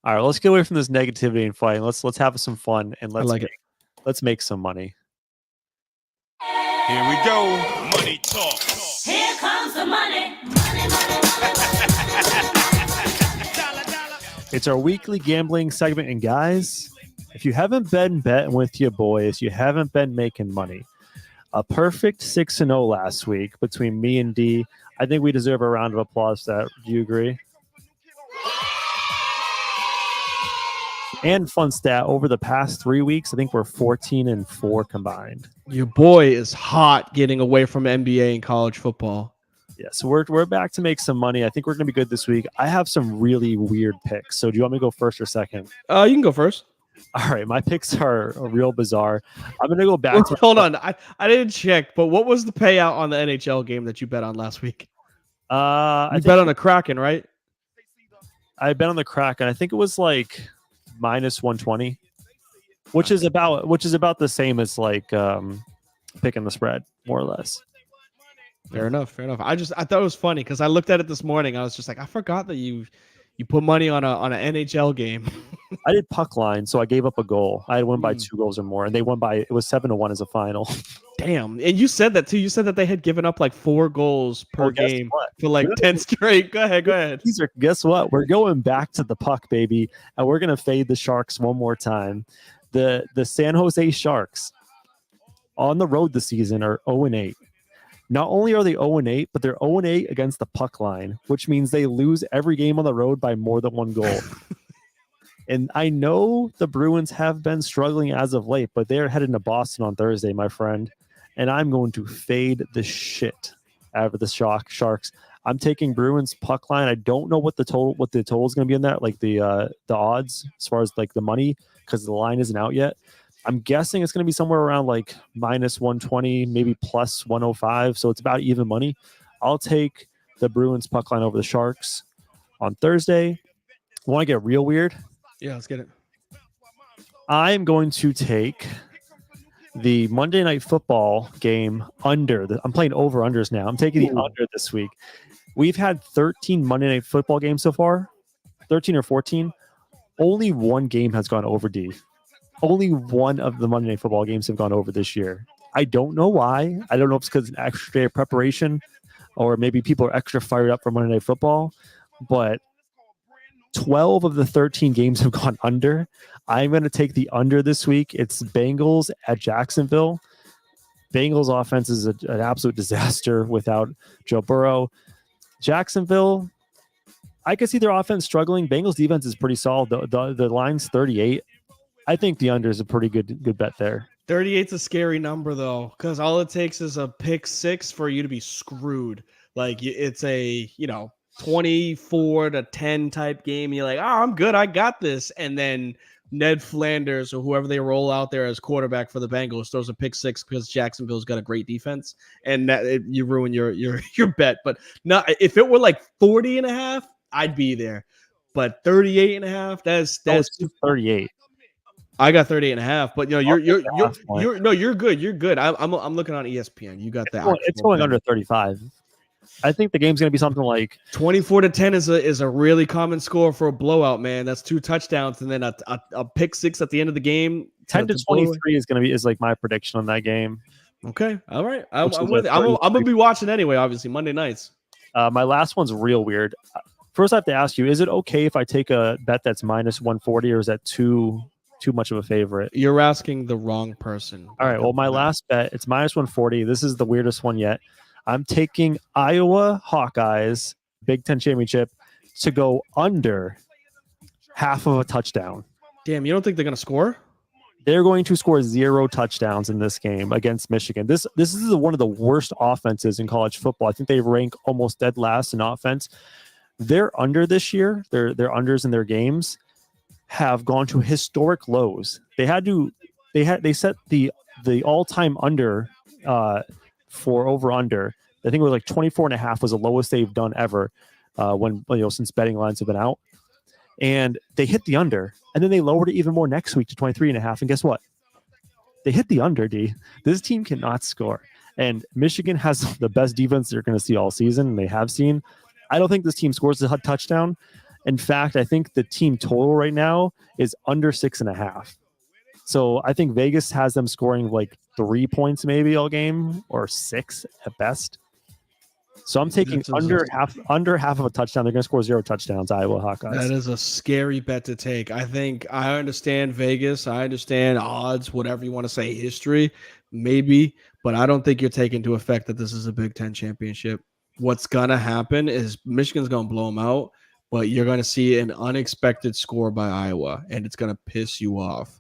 All right, let's get away from this negativity and fighting. Let's have some fun and let's make some money. Here we go. Money talk. Here comes the money. Money, money, It's our weekly gambling segment, and guys, if you haven't been betting with your boys, you haven't been making money. A perfect 6-0 last week between me and D. I think we deserve a round of applause for that. Do you agree? And fun stat, over the past 3 weeks, I think we're 14-4 combined. Your boy is hot getting away from NBA and college football. Yeah, so we're back to make some money. I think we're going to be good this week. I have some really weird picks. So do you want me to go first or second? You can go first. All right, my picks are real bizarre. I'm going to go back. Hold on. I didn't check, but what was the payout on the NHL game that you bet on last week? I bet on the Kraken, right? I bet on the Kraken. I think it was like minus 120, which is about the same as like picking the spread, more or less. Fair enough. I thought it was funny because I looked at it this morning. I was just like, I forgot that you put money on an NHL game. I did puck line, so I gave up a goal. I had won by 2 goals or more, and they won by, it was 7-1 as a final. Damn. And you said that too. You said that they had given up like 4 goals per game for like 10 straight. Go ahead. Guess what? We're going back to the puck, baby, and we're going to fade the Sharks one more time. The San Jose Sharks on the road this season are 0-8. Not only are they 0-8, but they're 0-8 against the puck line, which means they lose every game on the road by more than 1 goal. And I know the Bruins have been struggling as of late, but they're heading to Boston on Thursday, my friend. And I'm going to fade the shit out of the Sharks. I'm taking Bruins puck line. I don't know what the total is going to be in that, like the odds as far as like the money, because the line isn't out yet. I'm guessing it's going to be somewhere around like minus 120, maybe plus 105. So it's about even money. I'll take the Bruins puck line over the Sharks on Thursday. Want to get real weird? Yeah, let's get it. I'm going to take the Monday Night Football game under. I'm playing over-unders now. I'm taking the under this week. We've had 13 Monday Night Football games so far, 13 or 14. Only one game has gone over, D. Only one of the Monday Night Football games have gone over this year. I don't know why. I don't know if it's because of extra day of preparation or maybe people are extra fired up for Monday Night Football, but 12 of the 13 games have gone under. I'm going to take the under this week. It's Bengals at Jacksonville. Bengals offense is an absolute disaster without Joe Burrow. Jacksonville, I can see their offense struggling. Bengals defense is pretty solid. The line's 38. I think the under is a pretty good bet there. 38's a scary number though, because all it takes is a pick six for you to be screwed. Like it's a 24-10 type game. You're like, oh, I'm good, I got this, and then Ned Flanders or whoever they roll out there as quarterback for the Bengals throws a pick six because Jacksonville's got a great defense, and you ruin your bet. But not if it were like 40.5, I'd be there. But 38.5, that's 38. I got 38.5, but you're good. You're good. I'm looking on ESPN. You got that. It's going under 35. I think the game's going to be something like 24-10 is a really common score for a blowout, man. That's 2 touchdowns and then a pick six at the end of the game. 10 to 23 is like my prediction on that game. Okay, all right. I'm gonna be watching anyway. Obviously, Monday nights. My last one's real weird. First, I have to ask you: is it okay if I take a bet that's minus 140, or is that too much of a favorite? You're asking the wrong person. All right. Well, my last bet, it's minus 140. This is the weirdest one yet. I'm taking Iowa Hawkeyes Big Ten Championship to go under half of a touchdown. Damn, you don't think they're going to score? They're going to score 0 touchdowns in this game against Michigan. This is one of the worst offenses in college football. I think they rank almost dead last in offense. They're under this year. Their unders in their games have gone to historic lows. They set the all-time under for over-under. I think it was like 24.5 was the lowest they've done ever since betting lines have been out. And they hit the under, and then they lowered it even more next week to 23.5. And guess what? They hit the under, D. This team cannot score. And Michigan has the best defense they're going to see all season, and they have seen. I don't think this team scores a touchdown. In fact, I think the team total right now is under 6.5. So I think Vegas has them scoring like 3 points maybe all game, or 6 at best. So I'm taking under half of a touchdown. They're going to score 0 touchdowns, Iowa Hawkeyes. That is a scary bet to take. I understand Vegas. I understand odds, whatever you want to say, history, maybe. But I don't think you're taking into effect that this is a Big Ten championship. What's going to happen is Michigan's going to blow them out, but you're going to see an unexpected score by Iowa, and it's going to piss you off.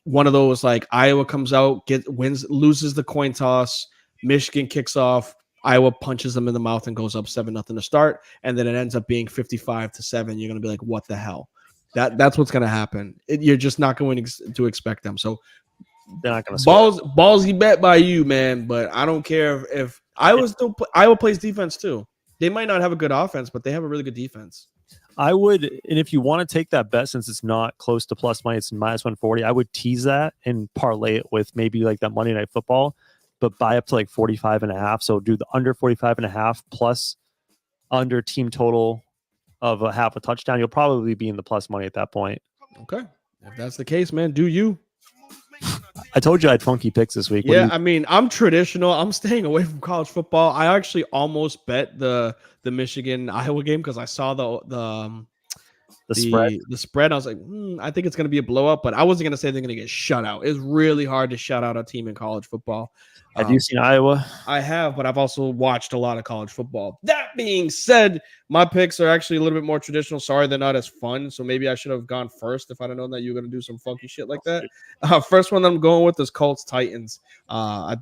One of those, like Iowa comes out, loses the coin toss, Michigan kicks off, Iowa punches them in the mouth and goes up 7-0 to start, and then it ends up being 55-7. You're going to be like, what the hell? That's what's going to happen. You're just not going to expect them. So they're not going to score. Ballsy bet by you, man, but I don't care if Iowa plays defense too. They might not have a good offense, but they have a really good defense. I would, and if you want to take that bet, since it's not close to plus money, it's minus 140, I would tease that and parlay it with maybe like that Monday Night Football, but buy up to like 45.5. So do the under 45.5 plus under team total of a half a touchdown. You'll probably be in the plus money at that point. Okay. If that's the case, man, do you. I told you I had funky picks this week. Yeah, I mean, I'm traditional. I'm staying away from college football. I actually almost bet the Michigan Iowa game because I saw the spread. The spread. I was like, I think it's going to be a blow up, but I wasn't going to say they're going to get shut out. It's really hard to shut out a team in college football. Have you seen Iowa? I have, but I've also watched a lot of college football. That being said, my picks are actually a little bit more traditional. Sorry, they're not as fun. So maybe I should have gone first if I'd have known that you were going to do some funky shit like that. First one I'm going with is Colts Titans.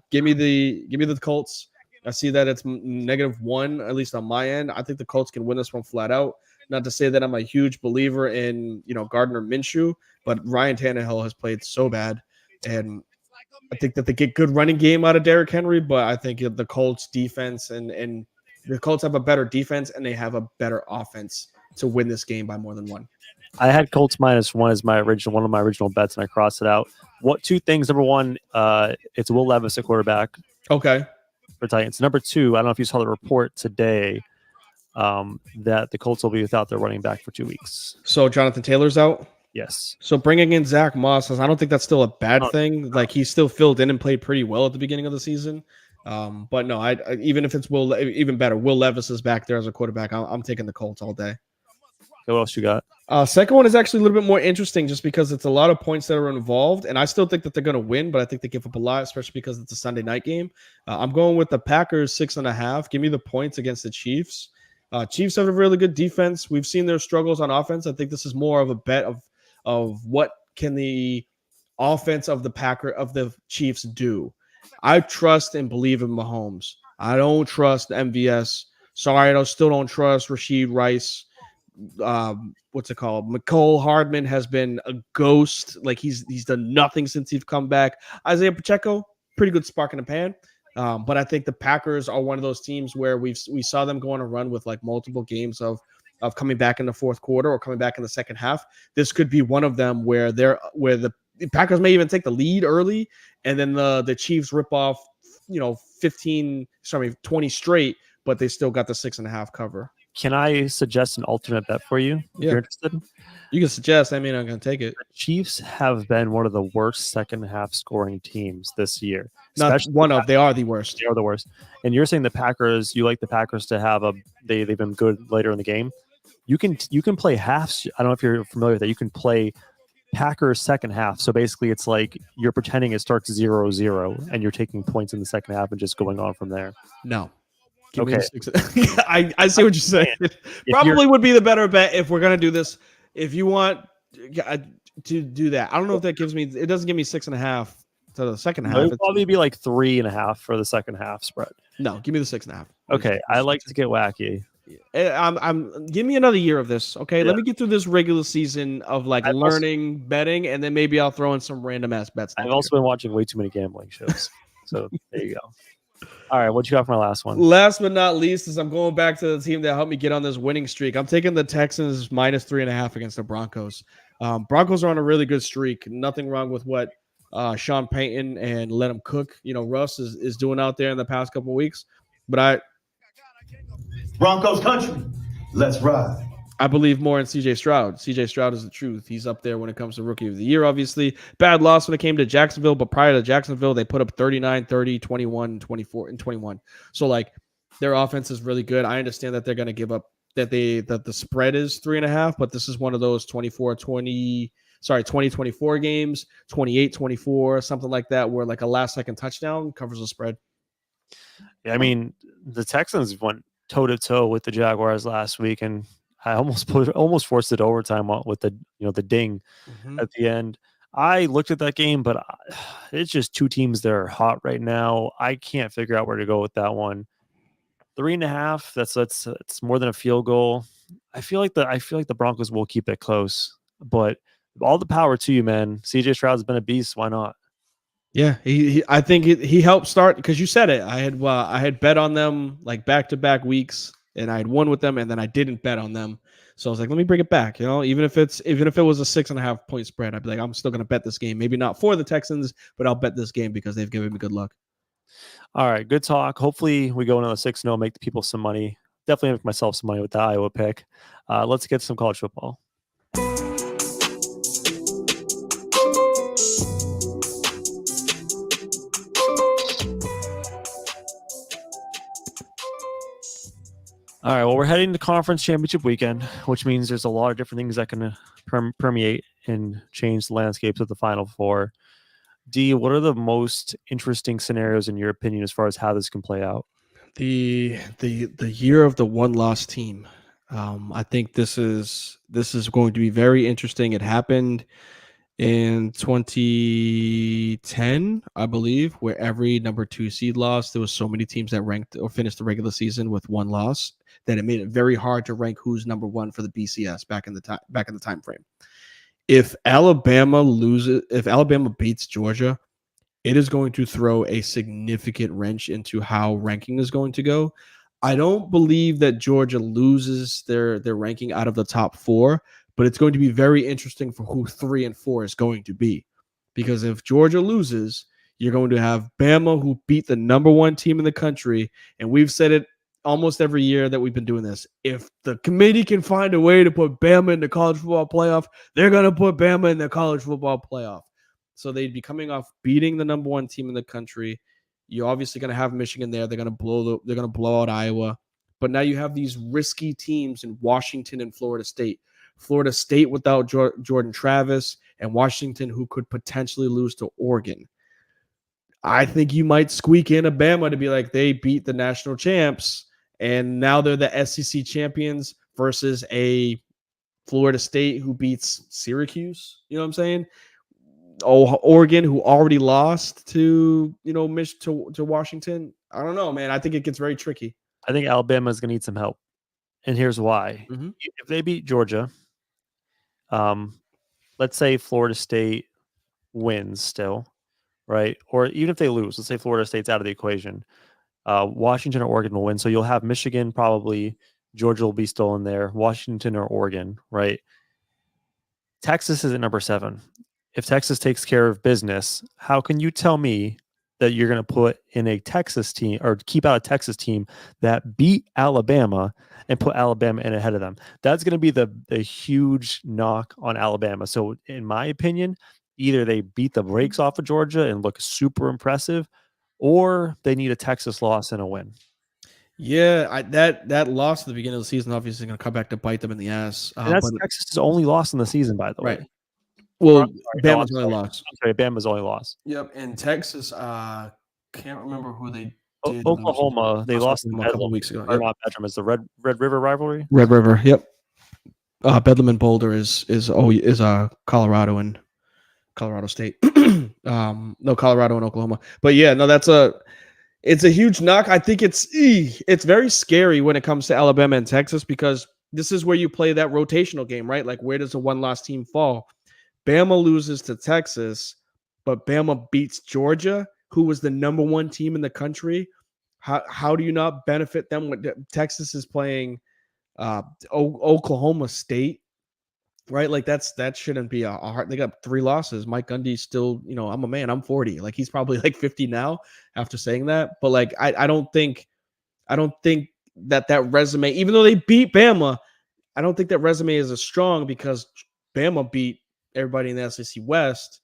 Give me the Colts. I see that it's -1, at least on my end. I think the Colts can win this one flat out. Not to say that I'm a huge believer in, Gardner Minshew, but Ryan Tannehill has played so bad. And I think that they get good running game out of Derrick Henry, but I think the Colts defense and the Colts have a better defense and they have a better offense to win this game by more than one. I had Colts -1 as one of my original bets, and I crossed it out. What two things? Number one, it's Will Levis at quarterback. Okay. For Titans. Number two, I don't know if you saw the report today that the Colts will be without their running back for 2 weeks. So Jonathan Taylor's out? Yes. So bringing in Zach Moss, I don't think that's still a bad thing. Like he still filled in and played pretty well at the beginning of the season. But no, I even if it's even better, Will Levis is back there as a quarterback. I'm taking the Colts all day. What else you got? Second one is actually a little bit more interesting just because it's a lot of points that are involved. And I still think that they're going to win, but I think they give up a lot, especially because it's a Sunday night game. I'm going with the Packers 6.5. Give me the points against the Chiefs. Chiefs have a really good defense. We've seen their struggles on offense. I think this is more of a bet of what can the offense of the Chiefs do. I trust and believe in Mahomes. I don't trust MVS. Sorry, I still don't trust Rashid Rice. What's it called? McCole Hardman has been a ghost. Like he's done nothing since he's come back. Isaiah Pacheco, pretty good spark in the pan. But I think the Packers are one of those teams where we saw them go on a run with like multiple games of coming back in the fourth quarter or coming back in the second half. This could be one of them where the Packers may even take the lead early, and then the Chiefs rip off 20 straight, but they still got the 6.5 cover. Can I suggest an alternate bet for you if you're interested? You can suggest. I mean, I'm going to take it. The Chiefs have been one of the worst second half scoring teams this year. Not one of. They are the worst. They are the worst. And you're saying the Packers. You like the Packers to have they've been good later in the game. You can play halves. I don't know if you're familiar with that. You can play Packers second half. So basically, it's like you're pretending it starts 0-0, and you're taking points in the second half and just going on from there. No. Okay. I see what you're saying. Probably would be the better bet if we're gonna do this. If you want to do that, I don't know if that gives me. It doesn't give me 6.5 to the second half. It'll probably be like 3.5 for the second half spread. No, give me the 6.5. Okay, I like to get wacky. I'm give me another year of this. Okay, let me get through this regular season of learning betting, and then maybe I'll throw in some random ass bets. I've also been watching way too many gambling shows. So there you go. All right, what you got for my last one? Last but not least is I'm going back to the team that helped me get on this winning streak. I'm taking the Texans -3.5 against the Broncos. Broncos are on a really good streak. Nothing wrong with what Sean Payton and let him cook. Russ is doing out there in the past couple of weeks. But Broncos country, let's ride. I believe more in CJ Stroud. CJ Stroud is the truth. He's up there when it comes to rookie of the year, obviously. Bad loss when it came to Jacksonville, but prior to Jacksonville, they put up 39, 30, 21, 24, and 21. So, their offense is really good. I understand that they're going to give up, that the spread is 3.5, but this is one of those 20-24 games, 28-24, something like that, where a last-second touchdown covers the spread. Yeah, I mean, the Texans went toe-to-toe with the Jaguars last week, and I almost forced it overtime with the ding at the end. I looked at that game, but it's just two teams that are hot right now. I can't figure out where to go with that one. 3.5. That's more than a field goal. I feel like the Broncos will keep it close, but all the power to you, man. CJ Stroud's been a beast. Why not? Yeah, I think he helped start because you said it. I had bet on them back-to-back weeks, and I had won with them, and then I didn't bet on them. So I was like, let me bring it back. Even if it was a 6.5 point spread, I'd be like, I'm still gonna bet this game. Maybe not for the Texans, but I'll bet this game because they've given me good luck. All right, good talk. Hopefully we go another 6-0, make the people some money. Definitely make myself some money with the Iowa pick. Let's get some college football. All right, well, we're heading to conference championship weekend, which means there's a lot of different things that can permeate and change the landscapes of the Final Four. D, what are the most interesting scenarios in your opinion as far as how this can play out? The year of the one-loss team. I think this is going to be very interesting. It happened in 2010, I believe, where every number 2 seed lost. There was so many teams that ranked or finished the regular season with one loss that it made it very hard to rank who's number 1 for the BCS back in the time frame. If Alabama beats Georgia, it is going to throw a significant wrench into how ranking is going to go. I don't believe that Georgia loses their ranking out of the top 4, but it's going to be very interesting for who 3 and 4 is going to be. Because if Georgia loses, you're going to have Bama, who beat the number 1 team in the country, and we've said it almost every year that we've been doing this. If the committee can find a way to put Bama in the college football playoff, they're going to put Bama in the college football playoff. So they'd be coming off beating the number 1 team in the country. You're obviously going to have Michigan there. They're going to blow out Iowa. But now you have these risky teams in Washington and Florida State. Florida State without Jordan Travis, and Washington, who could potentially lose to Oregon. I think you might squeak in a Bama to be like, they beat the national champs, and now they're the SEC champions versus a Florida State who beats Syracuse. You know what I'm saying? Oregon, who already lost to Washington. I don't know, man. I think it gets very tricky. I think Alabama is going to need some help, and here's why. Mm-hmm. If they beat Georgia, let's say Florida State wins still, right? Or even if they lose, let's say Florida State's out of the equation, Washington or Oregon will win. So you'll have Michigan, probably Georgia will be still in there, Washington or Oregon, right? Texas is at number 7. If Texas takes care of business, how can you tell me that you're going to put in a Texas team or keep out a Texas team that beat Alabama and put Alabama in ahead of them? That's going to be the huge knock on Alabama. So in my opinion, either they beat the brakes off of Georgia and look super impressive, or they need a Texas loss and a win. Yeah, that loss at the beginning of the season obviously going to come back to bite them in the ass. And that's Texas's only loss in the season, by the way. Right. Well, Bama's only loss. I'm sorry, Bama's only loss. Yep, and Texas, can't remember who they did. Oklahoma, they lost a couple weeks ago. Or not Bedlam, it's the Red River rivalry. Red River, yep. Bedlam and Boulder is Colorado and Colorado State. No, Colorado and Oklahoma. But yeah, no, it's a huge knock. I think it's very scary when it comes to Alabama and Texas, because this is where you play that rotational game, right? Like, where does a one-loss team fall? Bama loses to Texas, but Bama beats Georgia, who was the number 1 team in the country. How do you not benefit them when Texas is playing Oklahoma State, right? Like, that shouldn't be a hard. They got 3 losses. Mike Gundy's still, I'm a man. I'm 40. Like, he's probably like 50 now after saying that. But like, I don't think that resume, even though they beat Bama, I don't think that resume is as strong, because Bama beat everybody in the SEC West,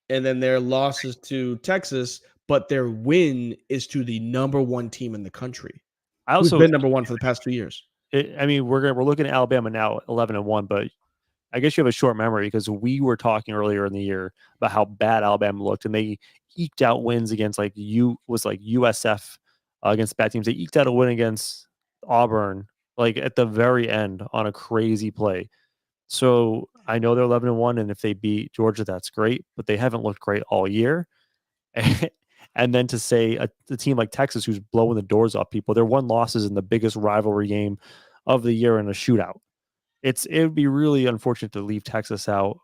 and then their losses to Texas, but their win is to the number 1 team in the country. Who's been number 1 for the past 2 years. We're looking at Alabama now 11-1, but I guess you have a short memory, because we were talking earlier in the year about how bad Alabama looked, and they eked out wins against USF against bad teams. They eked out a win against Auburn, like at the very end on a crazy play. So I know they're 11-1, and if they beat Georgia, that's great, but they haven't looked great all year. And then to say a team like Texas, who's blowing the doors off people, their 1 losses in the biggest rivalry game of the year in a shootout. It would be really unfortunate to leave Texas out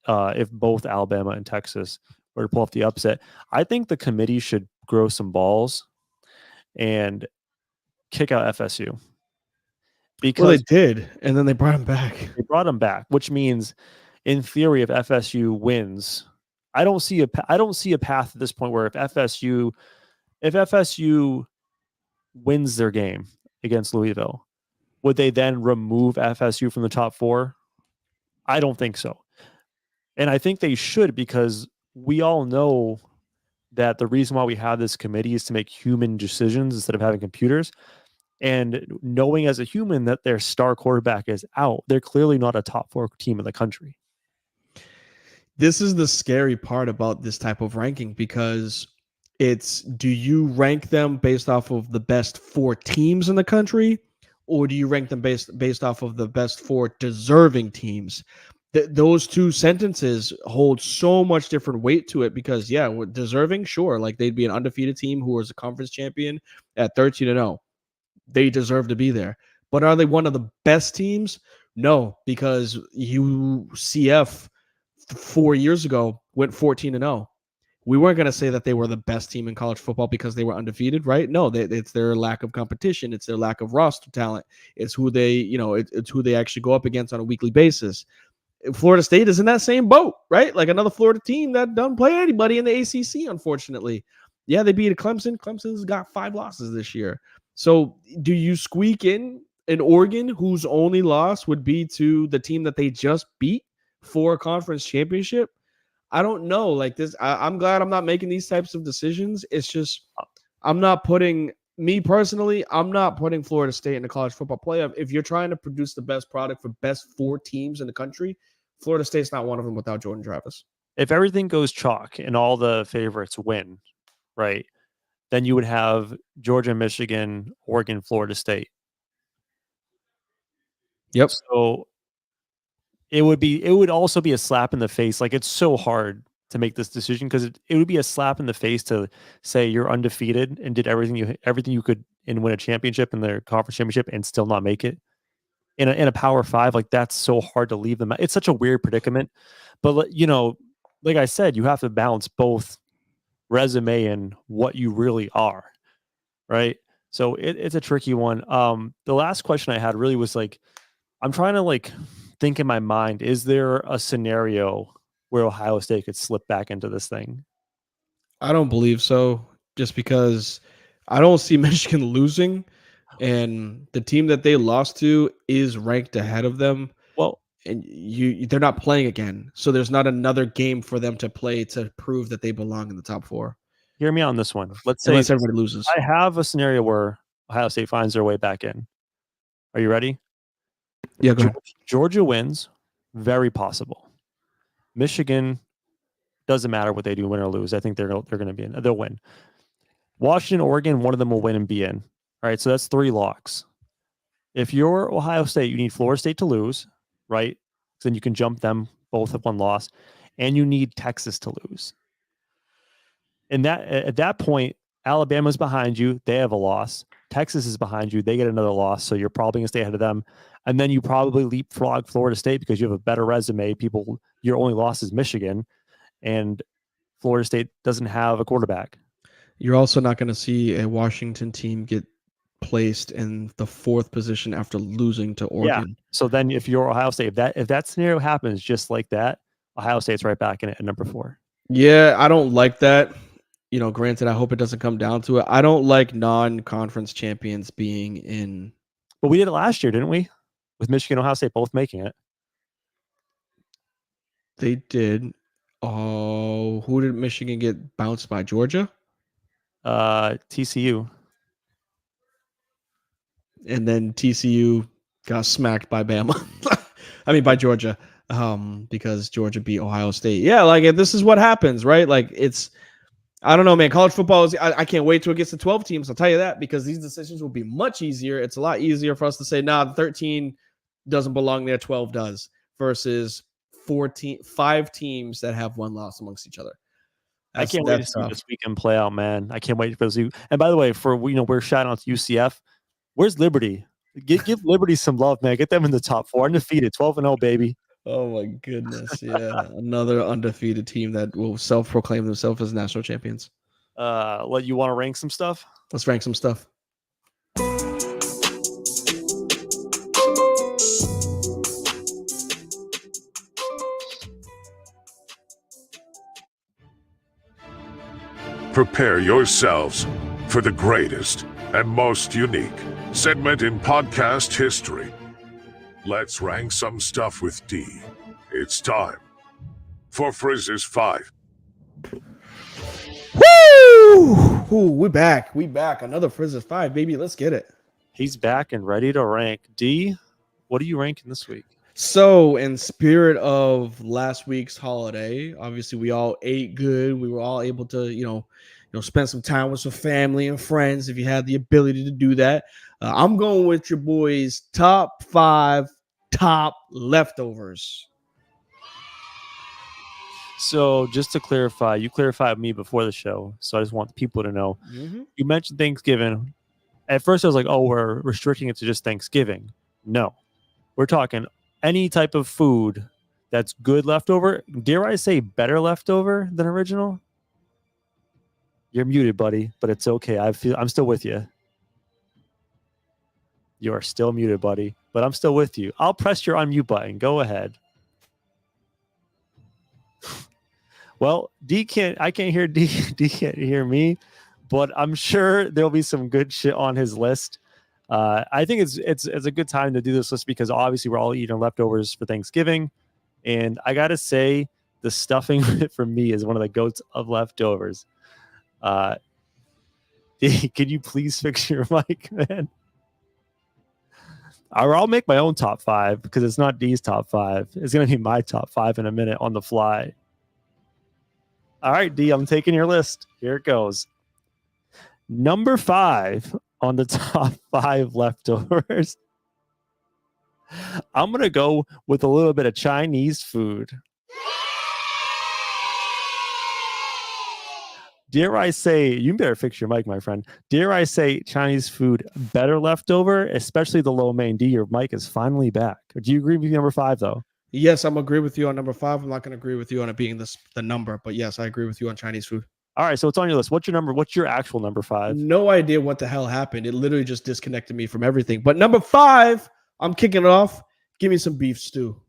if both Alabama and Texas were to pull off the upset. I think the committee should grow some balls and kick out FSU. Because they did, and then they brought him back. They brought him back, which means, in theory, if FSU wins, I don't see a path at this point where if FSU wins their game against Louisville, would they then remove FSU from the top 4? I don't think so. And I think they should, because we all know that the reason why we have this committee is to make human decisions instead of having computers. And knowing as a human that their star quarterback is out, they're clearly not a top 4 team in the country. This is the scary part about this type of ranking, because do you rank them based off of the best 4 teams in the country, or do you rank them based off of the best 4 deserving teams? those two sentences hold so much different weight to it because, yeah, deserving, sure. Like they'd be an undefeated team who was a conference champion at 13-0. They deserve to be there. But are they one of the best teams? No, because UCF 4 years ago went 14-0. We weren't going to say that they were the best team in college football because they were undefeated, right? No, it's their lack of competition. It's their lack of roster talent. It's who they, it's who they actually go up against on a weekly basis. Florida State is in that same boat, right? Like another Florida team that doesn't play anybody in the ACC, unfortunately. Yeah, they beat Clemson. Clemson's got 5 losses this year. So do you squeak in an Oregon whose only loss would be to the team that they just beat for a conference championship? I don't know. Like this, I'm glad I'm not making these types of decisions. It's just I'm not putting Florida State in the college football playoff. If you're trying to produce the best product for best 4 teams in the country, Florida State's not one of them without Jordan Travis. If everything goes chalk and all the favorites win, right, then you would have Georgia, Michigan, Oregon, Florida State. Yep. So it would also be a slap in the face. Like it's so hard to make this decision because it would be a slap in the face to say you're undefeated and did everything you could and win a championship in their conference championship and still not make it in a Power 5. Like that's so hard to leave them. It's such a weird predicament. But like I said, you have to balance both resume and what you really are, right? So it's a tricky one. The last question I had really was like, I'm trying to think in my mind, is there a scenario where Ohio State could slip back into this thing? I don't believe so, just because I don't see Michigan losing, and the team that they lost to is ranked ahead of them. Well, and they're not playing again, so there's not another game for them to play to prove that they belong in the top 4. Hear me on this one. Let's say unless everybody loses. I have a scenario where Ohio State finds their way back in. Are you ready? Yeah, go ahead. Georgia wins, very possible. Michigan, doesn't matter what they do, win or lose. I think they're going to be in. They'll win. Washington, Oregon, one of them will win and be in. All right, so that's 3 locks. If you're Ohio State, you need Florida State to lose, right? Then you can jump them both at 1 loss, and you need Texas to lose. And at that point, Alabama's behind you. They have a loss. Texas is behind you. They get another loss. So you're probably going to stay ahead of them. And then you probably leapfrog Florida State because you have a better resume. Your only loss is Michigan, and Florida State doesn't have a quarterback. You're also not going to see a Washington team get placed in the 4th position after losing to Oregon. Yeah. So then if you're Ohio State, if that scenario happens just like that, Ohio State's right back in it at number 4. Yeah, I don't like that. Granted, I hope it doesn't come down to it. I don't like non-conference champions being in. But we did it last year, didn't we? With Michigan and Ohio State both making it. They did. Oh, who did Michigan get bounced by? Georgia? TCU. And then TCU got smacked by Bama. I mean, by Georgia. Because Georgia beat Ohio State. Yeah, this is what happens, right? I don't know, man. College football is. I can't wait till it gets to 12 teams. I'll tell you that, because these decisions will be much easier. It's a lot easier for us to say, nah, 13 doesn't belong there, 12 does, versus 5 teams that have 1 loss amongst each other. I can't wait to see this weekend play out, man. I can't wait for this. And by the way, we're shouting out to UCF. Where's Liberty? Give Liberty some love, man. Get them in the top 4, undefeated, 12-0, baby. Oh my goodness. Yeah. Another undefeated team that will self-proclaim themselves as national champions. You want to rank some stuff? Let's rank some stuff. Prepare yourselves for the greatest and most unique segment in podcast history. Let's rank some stuff with D. It's time for Frizz's 5. Woo! Ooh, we're back. Another Frizz's 5, baby. Let's get it. He's back and ready to rank. D, what are you ranking this week? So, in spirit of last week's holiday, obviously we all ate good. We were all able to, spend some time with some family and friends if you had the ability to do that. I'm going with your boys' top 5 top leftovers. So just to clarify, you clarified with me before the show, so I just want people to know. Mm-hmm. You mentioned Thanksgiving. At first, I was like, "Oh, we're restricting it to just Thanksgiving." No, we're talking any type of food that's good leftover. Dare I say, better leftover than original? You're muted, buddy, but it's okay. I'm still with you. You are still muted, buddy, but I'm still with you. I'll press your unmute button. Go ahead. Well, I can't hear D. D can't hear me, but I'm sure there'll be some good shit on his list. I think it's a good time to do this list because obviously we're all eating leftovers for Thanksgiving, and I gotta say the stuffing for me is one of the goats of leftovers. D, can you please fix your mic, man? Or I'll make my own top 5 because it's not D's top 5. It's gonna be my top 5 in a minute on the fly. All right, D, I'm taking your list. Here it goes. Number 5 on the top 5 leftovers. I'm going to go with a little bit of Chinese food. Dare I say, you better fix your mic, my friend. Dare I say Chinese food better leftover, especially the lo mein. D, your mic is finally back. Do you agree with number 5, though? Yes, I'm agree with you on number 5. I'm not going to agree with you on it being the number, but yes, I agree with you on Chinese food. All right, so it's on your list. What's your number? What's your actual number 5? No idea what the hell happened. It literally just disconnected me from everything. But number 5, I'm kicking it off. Give me some beef stew.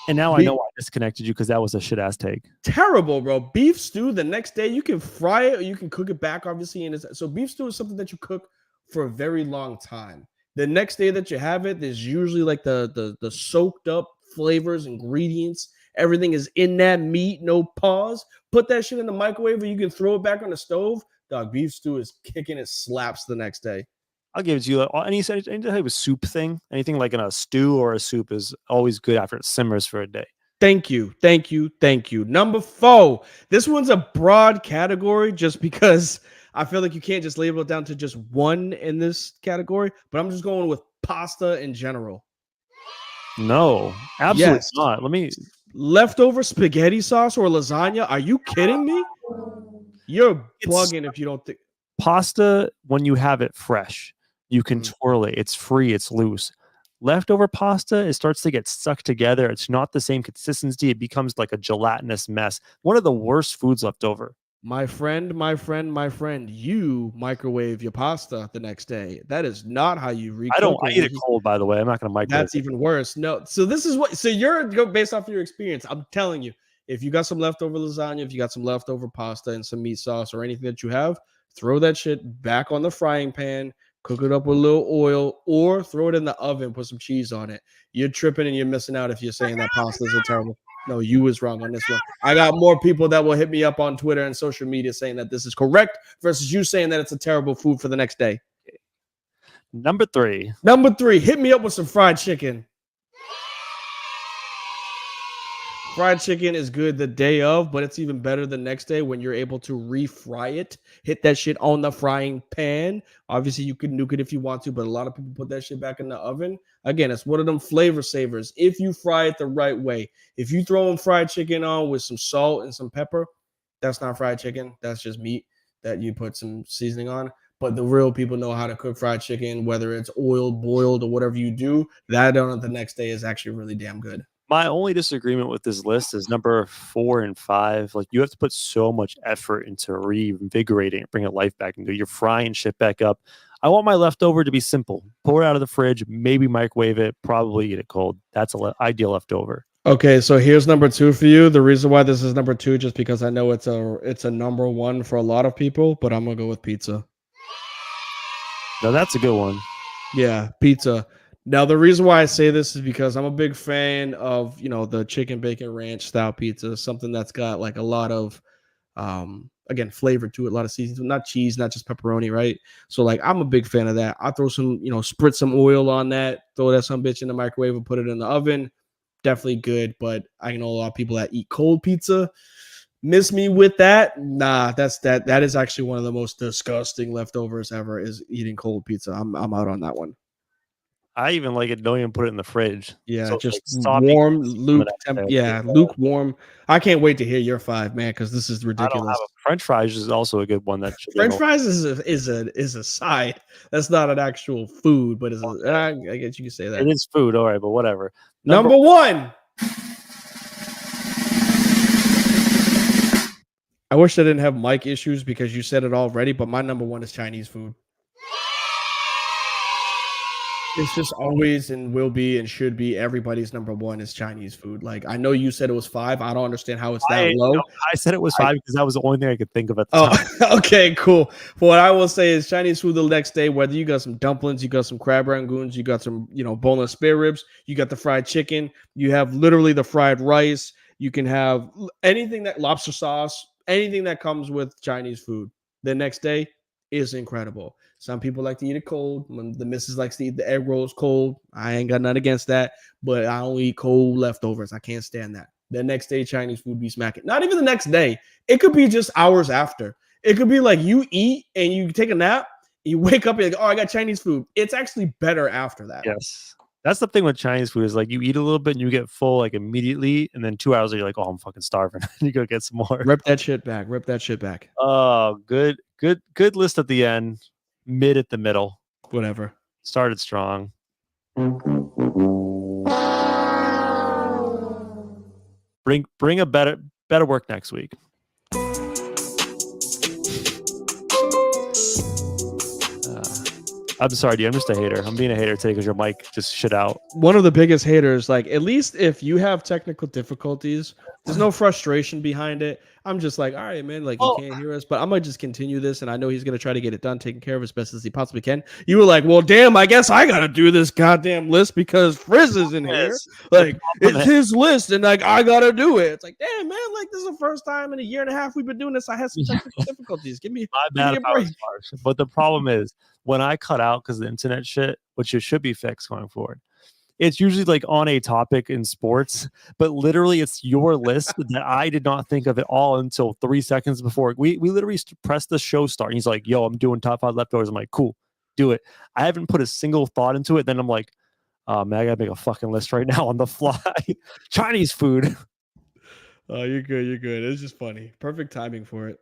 And now I know I disconnected you because that was a shit ass take. Terrible, bro. Beef stew. The next day you can fry it or you can cook it back, obviously. And so beef stew is something that you cook for a very long time. The next day that you have it, there's usually like the soaked up flavors, ingredients. Everything is in that meat, no pause. Put that shit in the microwave or you can throw it back on the stove. Dog, beef stew is kicking. It slaps the next day. I'll give it to you. Any type of soup thing, anything like in a stew or a soup is always good after it simmers for a day. Thank you. Thank you. Thank you. Number 4. This one's a broad category just because I feel like you can't just label it down to just one in this category, but I'm just going with pasta in general. No, absolutely not. Leftover spaghetti sauce or lasagna. Are you kidding me? You're bugging if you don't think pasta when you have it fresh. You can twirl it. It's free. It's loose. Leftover pasta, it starts to get stuck together. It's not the same consistency. It becomes like a gelatinous mess. One of the worst foods left over. My friend, you microwave your pasta the next day. That is not how you recook. I eat it cold, by the way. I'm not going to microwave. That's even worse. No. So this is what. So you're based off of your experience. I'm telling you, if you got some leftover lasagna, if you got some leftover pasta and some meat sauce or anything that you have, throw that shit back on the frying pan. Cook it up with a little oil or throw it in the oven, put some cheese on it. You're tripping and you're missing out if you're saying that pastas are terrible. No, you was wrong on this one. I got more people that will hit me up on Twitter and social media saying that this is correct versus you saying that it's a terrible food for the next day. Number 3. Hit me up with some fried chicken. Fried chicken is good the day of, but it's even better the next day when you're able to refry it. Hit that shit on the frying pan. Obviously, you can nuke it if you want to, but a lot of people put that shit back in the oven. Again, it's one of them flavor savers if you fry it the right way. If you throw in fried chicken on with some salt and some pepper, that's not fried chicken. That's just meat that you put some seasoning on. But the real people know how to cook fried chicken, whether it's oiled, boiled, or whatever you do. That on the next day is actually really damn good. My only disagreement with this list is number 4 and 5. Like, you have to put so much effort into reinvigorating it, bring it life back into. You're frying shit back up. I want my leftover to be simple. Pour it out of the fridge, maybe microwave it, probably eat it cold. That's an ideal leftover. Okay, so here's number 2 for you. The reason why this is number 2, just because I know it's a number 1 for a lot of people, but I'm gonna go with pizza. No, that's a good one. Yeah, pizza. Now, the reason why I say this is because I'm a big fan of, the chicken bacon ranch style pizza, something that's got like a lot of, again, flavor to it, a lot of seasoning, not cheese, not just pepperoni, right? So like, I'm a big fan of that. I throw some, spritz some oil on that, throw that some bitch in the microwave and put it in the oven. Definitely good. But I know a lot of people that eat cold pizza. Miss me with that? Nah, that is actually one of the most disgusting leftovers ever is eating cold pizza. I'm out on that one. I even like it. Don't even put it in the fridge. Yeah, So it's just like soggy warm, the luke next temp. day. Yeah, lukewarm. I can't wait to hear your 5, man, because this is I don't ridiculous. have a French fries is also a good one that should be French fries is a side. That's not an actual food, but I guess you can say that. It is food, all right, but whatever. Number 1. I wish I didn't have mic issues because you said it already, but my number 1 is Chinese food. It's just always and will be and should be everybody's number 1 is Chinese food. Like, I know you said it was 5. I don't understand how it's that low. No, I said it was 5 because that was the only thing I could think of at the time. Oh, okay, cool. What I will say is Chinese food the next day, whether you got some dumplings, you got some crab rangoons, you got some, boneless spare ribs, you got the fried chicken, you have literally the fried rice, you can have anything that lobster sauce, anything that comes with Chinese food the next day is incredible. Some people like to eat it cold. When the missus likes to eat the egg rolls cold. I ain't got nothing against that, but I don't eat cold leftovers. I can't stand that. The next day, Chinese food be smacking. Not even the next day. It could be just hours after. It could be like you eat and you take a nap, you wake up and you're like, oh, I got Chinese food. It's actually better after that. Yes. That's the thing with Chinese food is like you eat a little bit and you get full like immediately, and then 2 hours later you're like, oh, I'm fucking starving. You go get some more. Rip that shit back. Rip that shit back. Oh, good list at the end, mid at the middle. Whatever. Started strong. Bring a better work next week. I'm sorry, dude. I'm just a hater. I'm being a hater today because your mic just shit out. One of the biggest haters, like, at least if you have technical difficulties, there's no frustration behind it. I'm just like, all right, man, like, you can't hear us, but I'm going to just continue this, and I know he's going to try to get it done, taken care of as best as he possibly can. You were like, well, damn, I guess I got to do this goddamn list because Frizz is in here. Like, it's his list, and, like, I got to do it. It's like, damn, man, like, this is the first time in a year and a half we've been doing this. I had some technical difficulties. Give me a break. But the problem is, when I cut out because of the internet shit, which it should be fixed going forward, it's usually like on a topic in sports, but literally it's your list that I did not think of at all until 3 seconds before. We literally pressed the show start. And he's like, yo, I'm doing top 5 leftovers. I'm like, cool, do it. I haven't put a single thought into it. Then I'm like, oh, man, I got to make a fucking list right now on the fly. Chinese food. Oh, you're good. You're good. It's just funny. Perfect timing for it.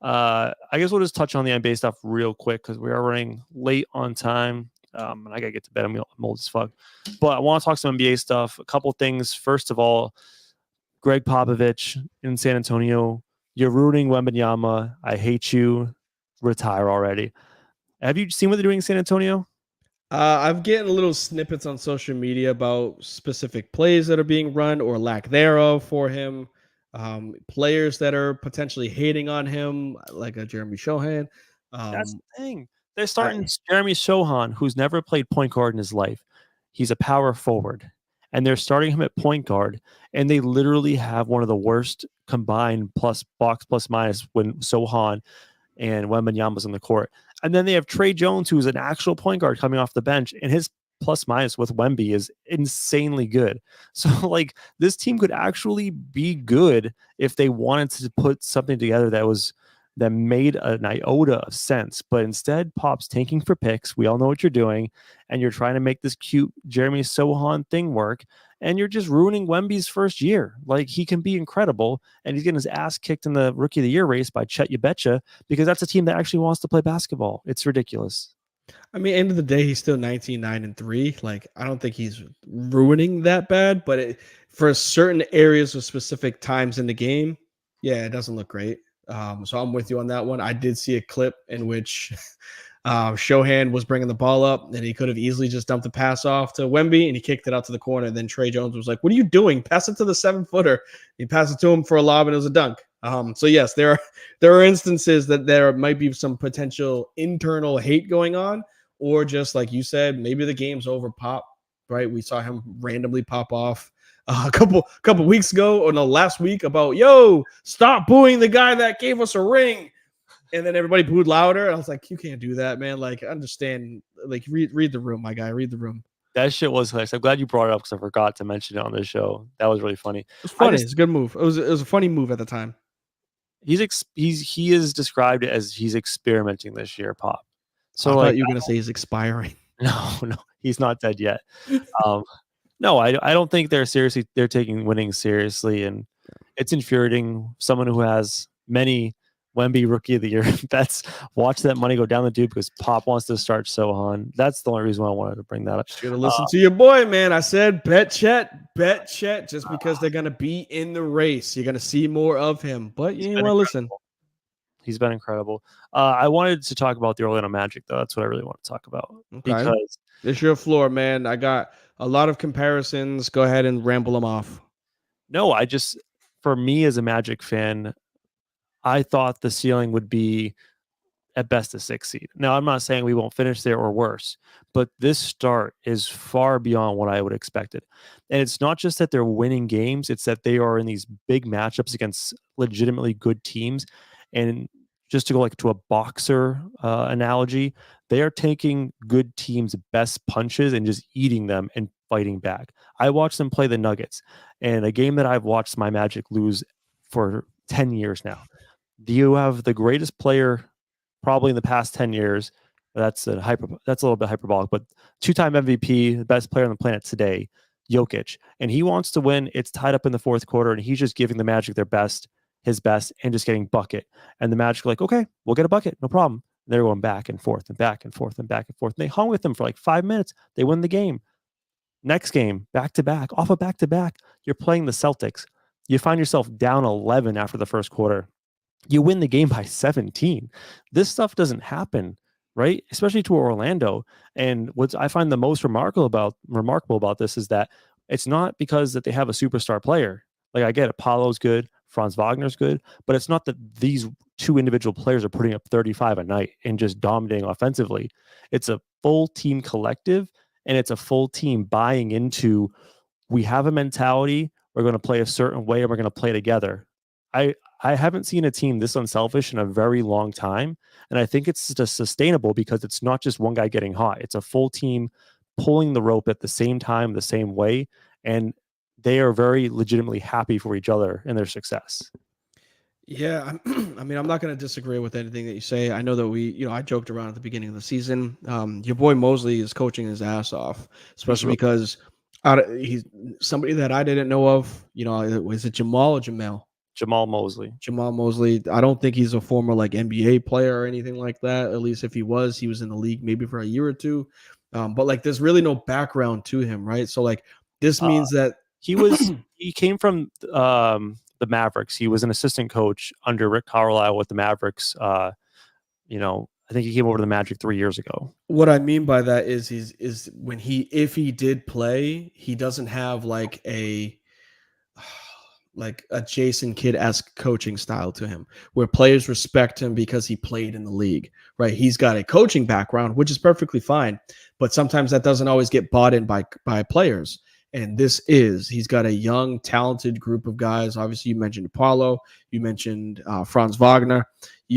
I guess we'll just touch on the NBA stuff real quick because we are running late on time. And I gotta get to bed. I'm old as fuck. But I want to talk some NBA stuff. A couple things. First of all, Greg Popovich in San Antonio. You're ruining Wembanyama. I hate you. Retire already. Have you seen what they're doing in San Antonio? I'm getting little snippets on social media about specific plays that are being run or lack thereof for him. Players that are potentially hating on him, like a Jeremy Shohan. That's the thing. They're starting Jeremy Shohan, who's never played point guard in his life. He's a power forward. And they're starting him at point guard. And they literally have one of the worst combined plus box plus minus when Sohan and Wembanyama's on the court. And then they have Trey Jones, who's an actual point guard coming off the bench. And his plus minus with Wemby is insanely good. So like this team could actually be good if they wanted to put something together that made an iota of sense. But instead, Pop's tanking for picks. We all know what you're doing. And you're trying to make this cute Jeremy Sohan thing work. And you're just ruining Wemby's first year. Like, he can be incredible. And he's getting his ass kicked in the Rookie of the Year race by Chet Ubetcha because that's a team that actually wants to play basketball. It's ridiculous. I mean, end of the day, he's still 19-9-3. Like, I don't think he's ruining that bad. But for certain areas of specific times in the game, yeah, it doesn't look great. So I'm with you on that one. I did see a clip in which Shohan was bringing the ball up and he could have easily just dumped the pass off to Wemby and he kicked it out to the corner. And then Trey Jones was like, what are you doing? Pass it to the 7-footer. He passed it to him for a lob and it was a dunk. So yes, there are instances that there might be some potential internal hate going on, or just like you said, maybe the game's over. Pop, right? We saw him randomly pop off a couple weeks ago, or no, last week, about, yo, stop booing the guy that gave us a ring. And then everybody booed louder. I was like, you can't do that, man. Like, understand, like, read the room, my guy, read the room. That shit was hilarious. I'm glad you brought it up because I forgot to mention it on this show. That was really funny. It's funny. It's a good move. It was a funny move at the time. He is described as he's experimenting this year, Pop. So I thought you were going to say he's expiring. No, he's not dead yet. No, I don't think they're taking winning seriously, and it's infuriating. Someone who has many Wemby Rookie of the Year bets, watch that money go down the tube because Pop wants to start Sohan. That's the only reason why I wanted to bring that up. Should have listened to your boy, man. I said bet Chet, just because they're gonna be in the race. You're gonna see more of him, but you want to listen. He's been incredible. I wanted to talk about the Orlando Magic, though. That's what I really want to talk about. Okay. Because it's your floor, man. I got a lot of comparisons. Go ahead and ramble them off. No, for me as a Magic fan, I thought the ceiling would be at best a 6 seed. Now, I'm not saying we won't finish there or worse, but this start is far beyond what I would expected. And it's not just that they're winning games, it's that they are in these big matchups against legitimately good teams. And just to go like to a boxer analogy, they are taking good teams' best punches and just eating them and fighting back. I watched them play the Nuggets, and a game that I've watched my Magic lose for 10 years now. You have the greatest player probably in the past 10 years. That's a little bit hyperbolic, but 2-time MVP, the best player on the planet today, Jokic. And he wants to win. It's tied up in the fourth quarter, and he's just giving the Magic his best, and just getting bucket. And the Magic are like, okay, we'll get a bucket, no problem. And they're going back and forth and back and forth and back and forth. And they hung with them for like 5 minutes. They win the game. Next game, back to back, off of back to back. You're playing the Celtics. You find yourself down 11 after the first quarter. You win the game by 17. This stuff doesn't happen, right? Especially to Orlando. And what I find the most remarkable about this is that it's not because that they have a superstar player. Like, I get Apollo's good, Franz Wagner's good, but it's not that these two individual players are putting up 35 a night and just dominating offensively. It's a full team collective, and it's a full team buying into, we have a mentality, we're going to play a certain way, and we're going to play together. I haven't seen a team this unselfish in a very long time, and I think it's just sustainable because it's not just one guy getting hot. It's a full team pulling the rope at the same time, the same way, and they are very legitimately happy for each other and their success. Yeah, I mean, I'm not going to disagree with anything that you say. I know that I joked around at the beginning of the season. Your boy Mosley is coaching his ass off, especially because he's somebody that I didn't know of. Was it Jamal or Jamel? Jamal Mosley. Jamal Mosley. I don't think he's a former like NBA player or anything like that. At least if he was in the league maybe for a year or two. But like, there's really no background to him, right? So like, this means that he came from the Mavericks. He was an assistant coach under Rick Carlisle with the Mavericks. I think he came over to the Magic 3 years ago. What I mean by that is if he did play, he doesn't have like a Jason Kidd-esque coaching style to him, where players respect him because he played in the league, right? He's got a coaching background, which is perfectly fine, but sometimes that doesn't always get bought in by players. And he's got a young, talented group of guys. Obviously, you mentioned Apollo, you mentioned Franz Wagner.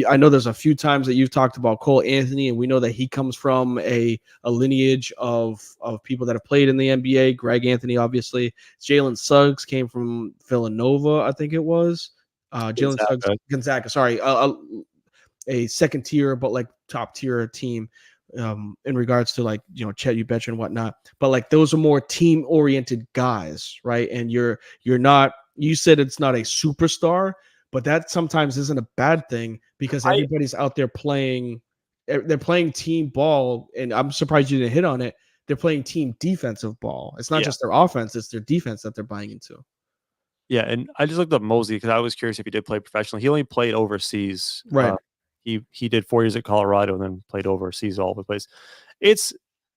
I know there's a few times that you've talked about Cole Anthony, and we know that he comes from a lineage of people that have played in the NBA. Greg Anthony, obviously. Jalen Suggs came from Villanova, I think it was. Jalen Suggs, Gonzaga. Sorry, a second tier, but like top tier team. In regards to like, Chet Ubetcha and whatnot, but like those are more team oriented guys, right? And you said it's not a superstar, but that sometimes isn't a bad thing because everybody's out there playing. They're playing team ball, and I'm surprised you didn't hit on it. They're playing team defensive ball. It's not just their offense; it's their defense that they're buying into. Yeah, and I just looked up Mosley because I was curious if he did play professionally. He only played overseas, right? He did 4 years at Colorado and then played overseas all over the place. It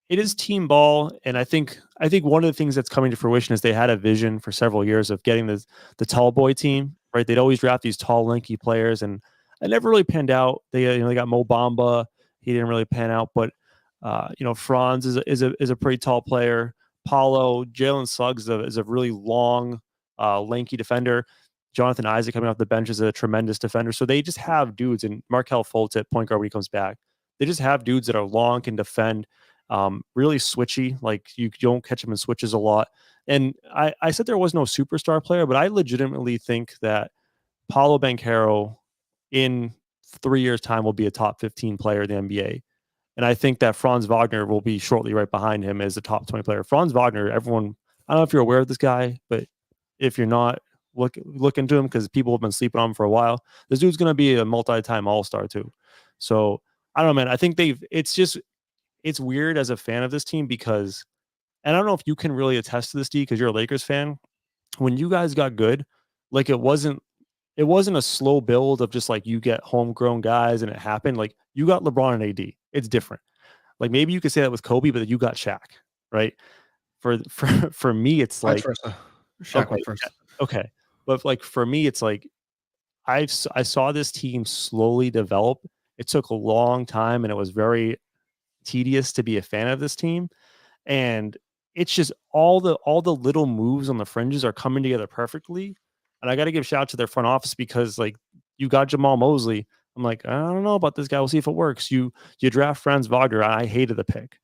is team ball, and I think one of the things that's coming to fruition is they had a vision for several years of getting the tall boy team, right? They'd always draft these tall, lanky players, and it never really panned out. They got Mo Bamba, he didn't really pan out, but Franz is a pretty tall player. Paulo, Jalen Suggs is a really long, lanky defender. Jonathan Isaac coming off the bench is a tremendous defender. So they just have dudes, and Markelle Fultz at point guard when he comes back. They just have dudes that are long, can defend, really switchy. Like, you don't catch them in switches a lot. And I said there was no superstar player, but I legitimately think that Paolo Banchero in 3 years' time will be a top 15 player in the NBA. And I think that Franz Wagner will be shortly right behind him as a top 20 player. Franz Wagner, everyone, I don't know if you're aware of this guy, but if you're not, look into him because people have been sleeping on him for a while. This dude's going to be a multi-time All-Star too. So I don't know, man. I think it's weird as a fan of this team because, and I don't know if you can really attest to this, D, because you're a Lakers fan. When you guys got good, like it wasn't a slow build of just like you get homegrown guys and it happened. Like you got LeBron and AD. It's different. Like maybe you could say that with Kobe, but you got Shaq, right? For me, it's like Shaq okay, went first. okay. But like for me, it's like I saw this team slowly develop. It took a long time and it was very tedious to be a fan of this team. And it's just all the little moves on the fringes are coming together perfectly. And I got to give shout out to their front office because like you got Jamal Mosley. I'm like, I don't know about this guy. We'll see if it works. You draft Franz Wagner. I hated the pick.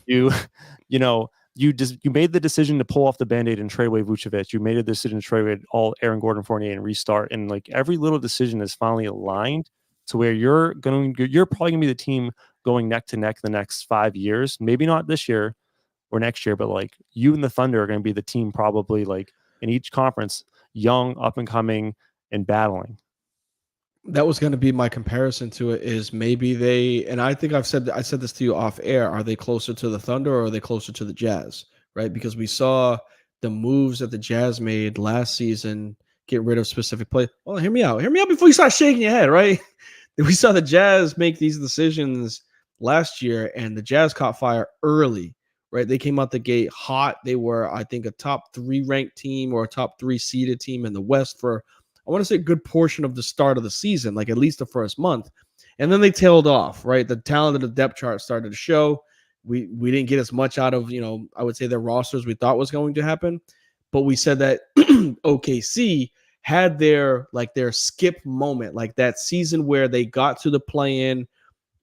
You know, you made the decision to pull off the Band-Aid and trade away Vucevic. You made a decision to trade away all Aaron Gordon Fournier and restart. And like every little decision is finally aligned to where you're probably gonna be the team going neck to neck the next 5 years. Maybe not this year or next year, but like you and the Thunder are going to be the team probably like in each conference, young, up and coming, and battling. That was going to be my comparison to it is maybe they, and I think I said this to you off air. Are they closer to the Thunder or are they closer to the Jazz? Right. Because we saw the moves that the Jazz made last season, get rid of specific play. Well, hear me out before you start shaking your head. Right. We saw the Jazz make these decisions last year and the Jazz caught fire early. Right. They came out the gate hot. They were, I think, a top 3 ranked team or a top 3 seeded team in the West for, I want to say, a good portion of the start of the season, like at least the first month. And then they tailed off, right? The talent of the depth chart started to show. We didn't get as much out of, I would say their rosters we thought was going to happen. But we said that OKC had their skip moment, like that season where they got to the play-in,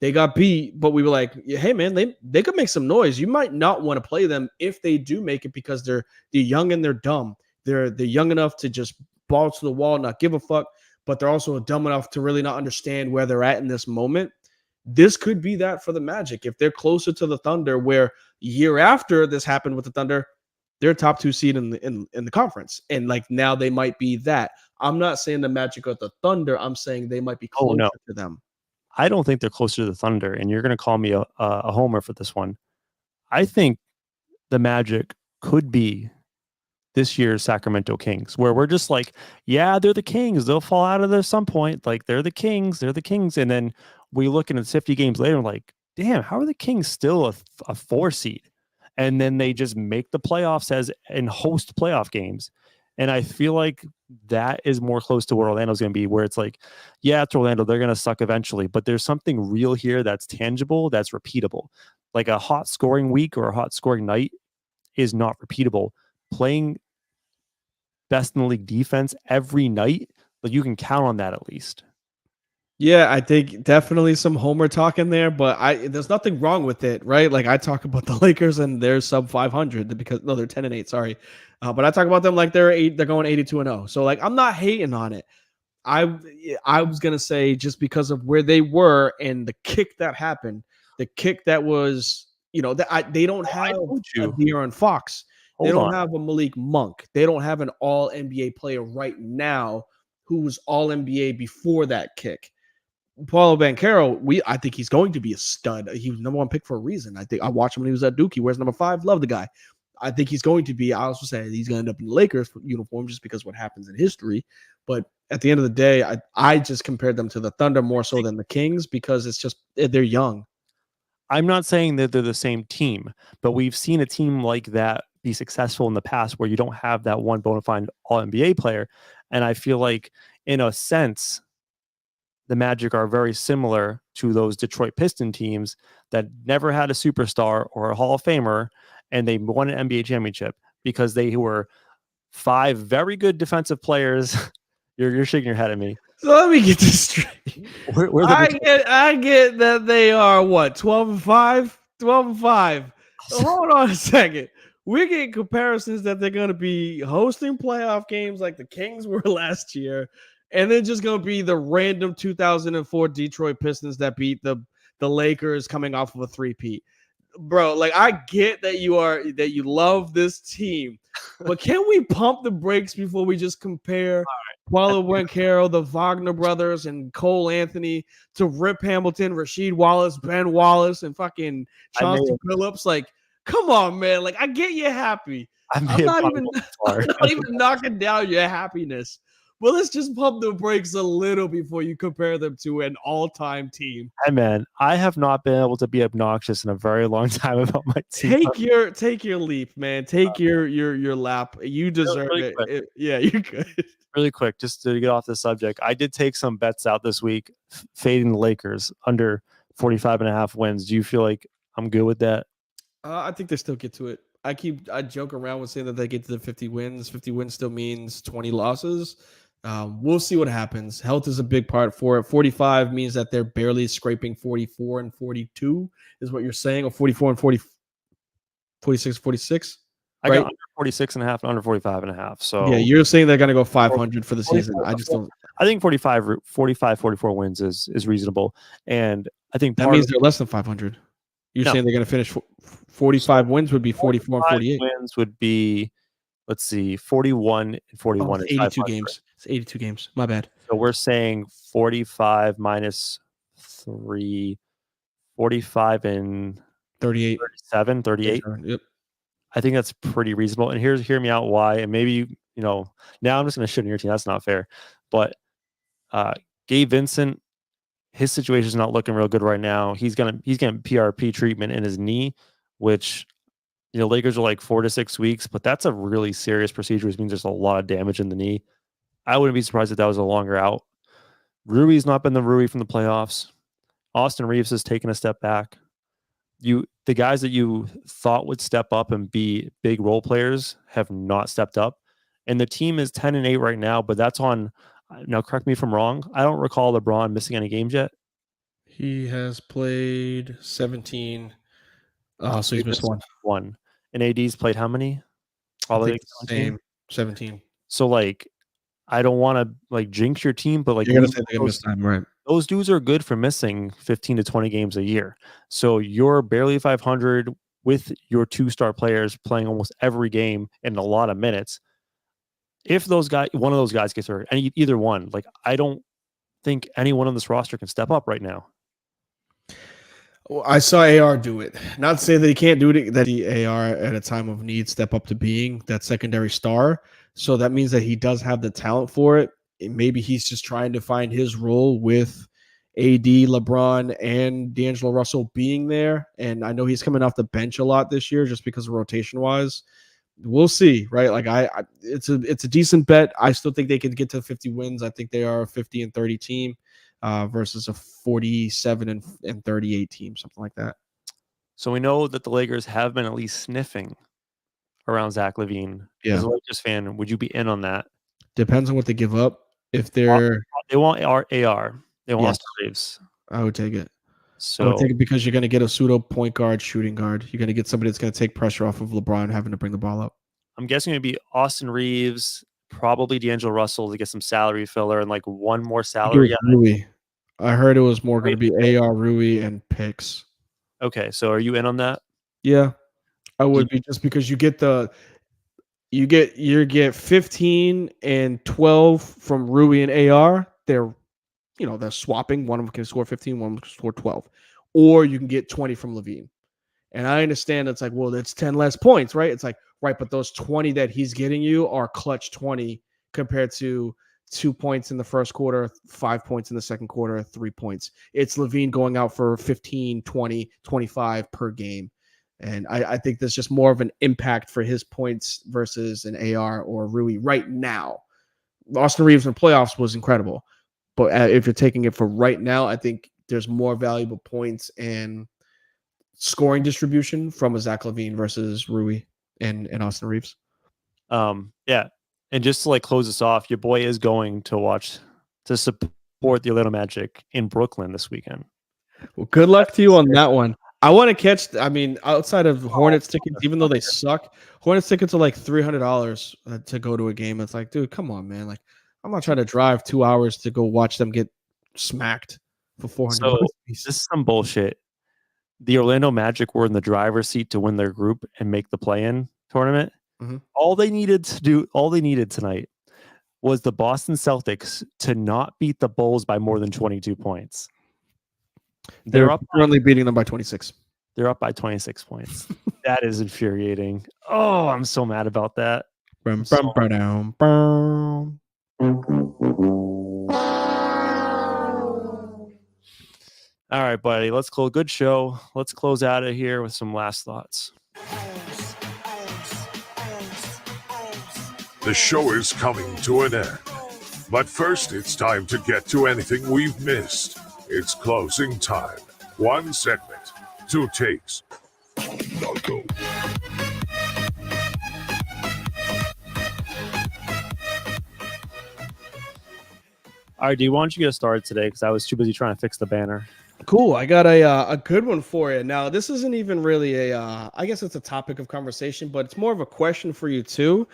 they got beat, but we were like, hey, man, they could make some noise. You might not want to play them if they do make it because they're young and they're dumb. They're young enough to just ball to the wall, not give a fuck, but they're also dumb enough to really not understand where they're at in this moment. This could be that for the Magic. If they're closer to the Thunder, where year after this happened with the Thunder, they're a top 2 seed in the conference. And like now they might be that. I'm not saying the Magic are the Thunder. I'm saying they might be closer to them. I don't think they're closer to the Thunder, and you're going to call me a homer for this one. I think the Magic could be this year's Sacramento Kings, where we're just like, yeah, they're the Kings. They'll fall out of there some point. Like, they're the Kings. And then we look at 50 games later and like, damn, how are the Kings still a 4 seed? And then they just make the playoffs and host playoff games. And I feel like that is more close to where Orlando's going to be, where it's like, yeah, it's Orlando. They're going to suck eventually. But there's something real here that's tangible, that's repeatable. Like a hot scoring week or a hot scoring night is not repeatable. Playing best in the league defense every night, like you can count on that at least. Yeah, I think definitely some homer talk in there, but there's nothing wrong with it, right? Like I talk about the Lakers and they're sub 500 because they're 10-8, sorry. But I talk about them like they're going 82-0. So like I'm not hating on it. I was gonna say just because of where they were and the kick that happened, the kick that was, they don't have a De'Aaron Fox. They don't have a Malik Monk. They don't have an all NBA player right now who was all NBA before that kick. Paulo Banchero, I think he's going to be a stud. He was number 1 pick for a reason. I think I watched him when he was at Duke. He wears number 5. Love the guy. I think he's going to be. I also say he's going to end up in the Lakers uniform just because what happens in history. But at the end of the day, I just compared them to the Thunder more so than the Kings because it's just they're young. I'm not saying that they're the same team, but we've seen a team like that be successful in the past where you don't have that one bona fide all NBA player. And I feel like in a sense, the Magic are very similar to those Detroit Piston teams that never had a superstar or a Hall of Famer, and they won an NBA championship because they were 5 very good defensive players. You're shaking your head at me. So let me get this straight. I get that they are what, 12-5? 12-5. So hold on a second. We're getting comparisons that they're going to be hosting playoff games like the Kings were last year. And then just going to be the random 2004 Detroit Pistons that beat the the Lakers coming off of a three-peat. Bro, like I get that you love this team, but can we pump the brakes before we just compare Paulo Banchero, the Wagner brothers, and Cole Anthony to Rip Hamilton, Rasheed Wallace, Ben Wallace, and fucking Chauncey Billups? Like, come on, man. Like, I get you happy. I'm not even knocking down your happiness. Well, let's just pump the brakes a little before you compare them to an all-time team. Hey man, I have not been able to be obnoxious in a very long time about my team. Take your leap, man. Take your lap. You deserve it. Yeah, you're good. Really quick, just to get off the subject, I did take some bets out this week, fading the Lakers under 45.5 wins. Do you feel like I'm good with that? I think they still get to it. I joke around with saying that they get to the 50 wins. 50 wins still means 20 losses. We'll see what happens. Health is a big part for it. 45 means that they're barely scraping 44 and 42 is what you're saying, or 44 and 40, 46, 46. I got under 46.5 and under 45.5. So yeah, you're saying they're going to go 500 for the season. I just don't. I think 45, 44 wins is reasonable. And I think that means they're less than 500. You're saying they're going to finish 45 wins would be 44 and 48. Wins would be, let's see, 41 and 41. Oh, 82 games. It's 82 games. My bad. So we're saying 45 minus 3, 45 and 38. 37, 38. Yep. I think that's pretty reasonable. And hear me out why. And maybe, now I'm just going to shit on your team. That's not fair. But Gabe Vincent, his situation is not looking real good right now. He's getting PRP treatment in his knee, which Lakers are like 4 to 6 weeks, but that's a really serious procedure, which means there's a lot of damage in the knee. I wouldn't be surprised if that was a longer out. Rui's not been the Rui from the playoffs. Austin Reeves has taken a step back. The guys that you thought would step up and be big role players have not stepped up. And the team is 10-8 right now, but that's on. Now, correct me if I'm wrong. I don't recall LeBron missing any games yet. He has played 17. So he's missed one. And AD's played how many? Probably the same, 17. So, I don't want to jinx your team, but you're gonna say they're gonna miss time, right? Those dudes are good for missing 15 to 20 games a year. So you're barely 500 with your 2-star players playing almost every game in a lot of minutes. If one of those guys gets hurt, either one, I don't think anyone on this roster can step up right now. Well, I saw AR do it. Not to say that he can't do it, that the AR at a time of need step up to being that secondary star. So that means that he does have the talent for it. Maybe he's just trying to find his role with AD, LeBron, and D'Angelo Russell being there. And I know he's coming off the bench a lot this year just because of rotation wise. We'll see, right? It's a decent bet. I still think they can get to 50 wins. I think they are a 50 and 30 team versus a 47 and 38 team, something like that. So we know that the Lakers have been at least sniffing around Zach LaVine. Yeah. As a Lakers fan, would you be in on that? Depends on what they give up. If they want AR, they want Austin Reeves. I would take it. So I would take it because you're going to get a pseudo point guard, shooting guard. You're going to get somebody that's going to take pressure off of LeBron having to bring the ball up. I'm guessing it'd be Austin Reeves, probably D'Angelo Russell to get some salary filler and one more salary. Rui. I heard it was more going to be AR, Rui, and picks. Okay, so are you in on that? Yeah, I would be, just because you get 15 and 12 from Rui and AR. They're swapping. One of them can score 15, one can score 12. Or you can get 20 from LaVine. And I understand it's well, that's 10 less points, right? It's right, but those 20 that he's getting you are clutch 20 compared to 2 points in the first quarter, 5 points in the second quarter, 3 points. It's LaVine going out for 15, 20, 25 per game. And I think there's just more of an impact for his points versus an AR or Rui right now. Austin Reeves in the playoffs was incredible. But if you're taking it for right now, I think there's more valuable points and scoring distribution from a Zach LaVine versus Rui and Austin Reeves. Yeah. And just to close this off, your boy is going to support the Orlando Magic in Brooklyn this weekend. Well, good luck to you on that one. I want to catch, outside of Hornets tickets, even though they suck, Hornets tickets are $300 to go to a game. It's dude, come on, man. I'm not trying to drive 2 hours to go watch them get smacked for 400 So bucks. this is some bullshit. The Orlando Magic were in the driver's seat to win their group and make the play-in tournament. Mhm. All they needed tonight was the Boston Celtics to not beat the Bulls by more than 22 points. They're currently beating them by 26. They're up by 26 points. That is infuriating. Oh, I'm so mad about that. All right, buddy. Let's close. Good show. Let's close out of here with some last thoughts. The show is coming to an end. But first, it's time to get to anything we've missed. It's closing time. 1 segment, 2 takes. Now go. All right, D, why don't you get us started today? Because I was too busy trying to fix the banner. Cool. I got a good one for you. Now, this isn't even really I guess it's a topic of conversation, but it's more of a question for you too.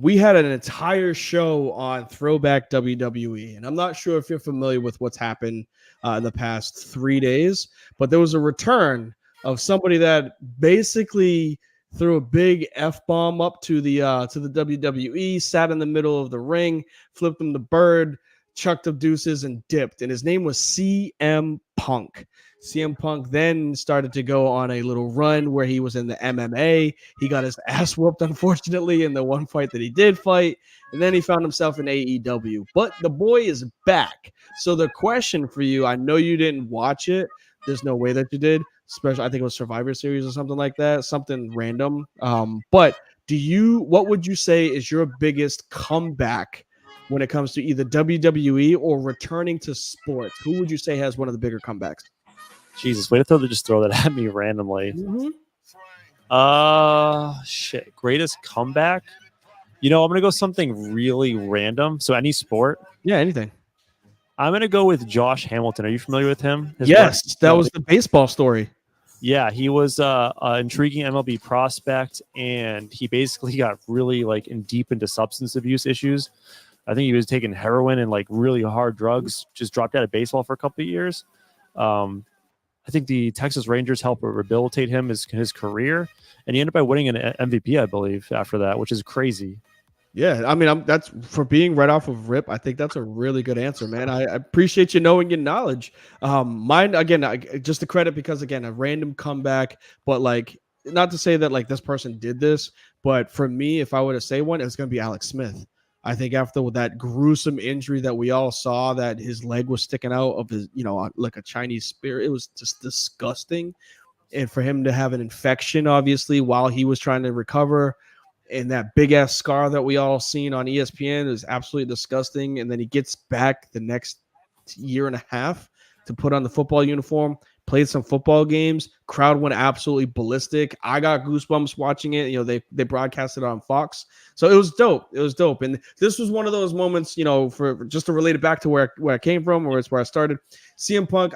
We had an entire show on Throwback WWE, and I'm not sure if you're familiar with what's happened in the past 3 days, but there was a return of somebody that basically threw a big F-bomb up to the WWE, sat in the middle of the ring, flipped him the bird, chucked up deuces, and dipped. And his name was CM Punk. CM Punk then started to go on a little run where he was in the MMA. He got his ass whooped, unfortunately, in the one fight that he did fight. And then he found himself in AEW. But the boy is back. So the question for you, I know you didn't watch it. There's no way that you did. Especially, I think it was Survivor Series or something like that. Something random. But what would you say is your biggest comeback when it comes to either WWE or returning to sports? Who would you say has one of the bigger comebacks? Jesus, way to just throw that at me randomly. Mm-hmm. Shit. Greatest comeback? I'm going to go something really random. So any sport? Yeah, anything. I'm going to go with Josh Hamilton. Are you familiar with him? Yes, that was the baseball story. Yeah, he was an intriguing MLB prospect, and he basically got really deep into substance abuse issues. I think he was taking heroin and really hard drugs, just dropped out of baseball for a couple of years. I think the Texas Rangers helped rehabilitate him his career, and he ended up by winning an MVP, I believe, after that, which is crazy. Yeah, I mean, that's for being right off of rip. I think that's a really good answer, man. I appreciate you knowing your knowledge. Mine again, just a credit because again, a random comeback, but not to say that this person did this, but for me, if I were to say one, it's going to be Alex Smith. I think after that gruesome injury that we all saw, that his leg was sticking out of his, like a Chinese spear, it was just disgusting. And for him to have an infection, obviously, while he was trying to recover, and that big ass scar that we all seen on ESPN is absolutely disgusting. And then he gets back the next year and a half to put on the football uniform, played some football games. Crowd went absolutely ballistic. I got goosebumps watching it. They broadcasted it on Fox. So it was dope. It was dope. And this was one of those moments, for just to relate it back to where I came from, or it's where I started. CM Punk,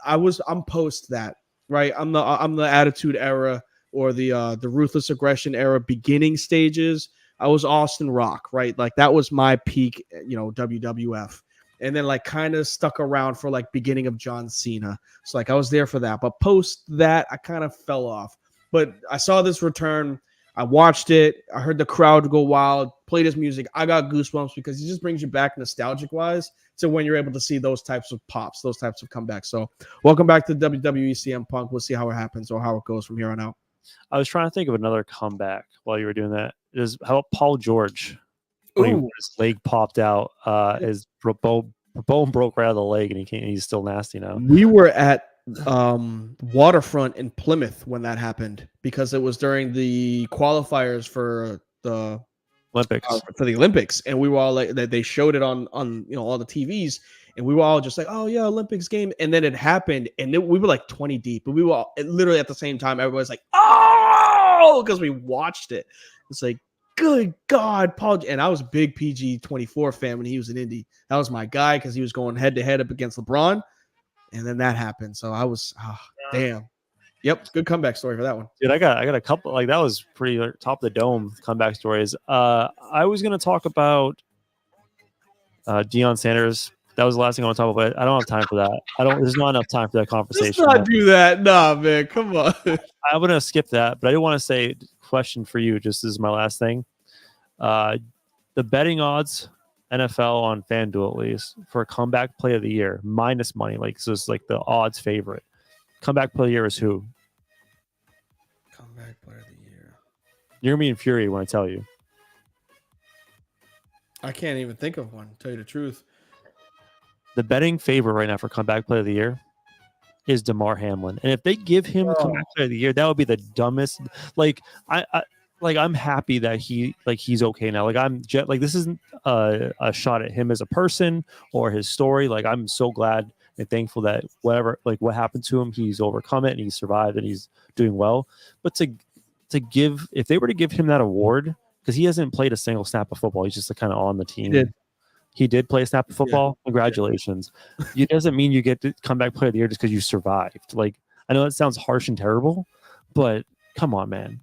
I'm post that, right? I'm the Attitude Era or the Ruthless Aggression Era beginning stages. I was Austin Rock, right? That was my peak, WWF. And then kind of stuck around for beginning of John Cena. So I was there for that. But post that, I kind of fell off. But I saw this return. I watched it. I heard the crowd go wild, played his music. I got goosebumps because he just brings you back nostalgic wise to when you're able to see those types of pops, those types of comebacks. So welcome back to WWE CM Punk. We'll see how it happens or how it goes from here on out. I was trying to think of another comeback while you were doing that. How about Paul George? When his leg popped out, his bone broke right out of the leg, and he's still nasty now. We were at Waterfront in Plymouth when that happened because it was during the qualifiers for the Olympics, and we were all they showed it on all the TVs, and we were all just oh yeah, Olympics game, and then it happened, and we were 20 deep, but we were all, literally at the same time, everybody's oh, because we watched it. It's good God, Paul. And I was a big PG-24 fan when he was in Indy. That was my guy because he was going head-to-head up against LeBron. And then that happened. So I was, damn. Yep, good comeback story for that one. Dude, I got a couple. That was pretty top of the dome comeback stories. I was going to talk about Deion Sanders That was the last thing I want to talk about. I don't have time for that. There's not enough time for that conversation. Let's not do that. Nah, man. Come on. I'm gonna skip that, but I do want to say question for you. Just as my last thing, the betting odds NFL on FanDuel at least for a comeback play of the year minus money, like so it's like the odds favorite. Comeback play of the year is who? Comeback player of the year. You're gonna be infuriated when I tell you. I can't even think of one. Tell you the truth. The betting favorite right now for comeback play of the year is DeMar Hamlin, and if they give him comeback play of the year, that would be the dumbest. Like I'm happy that he's okay now. Like this isn't a shot at him as a person or his story. Like I'm so glad and thankful that what happened to him, he's overcome it and he survived and he's doing well. But if they were to give him that award, because he hasn't played a single snap of football, he's just kind of on the team. He did play a snap of football. Yeah. Congratulations. It doesn't mean you get to comeback player of the year just because you survived. Like, I know that sounds harsh and terrible, but come on, man.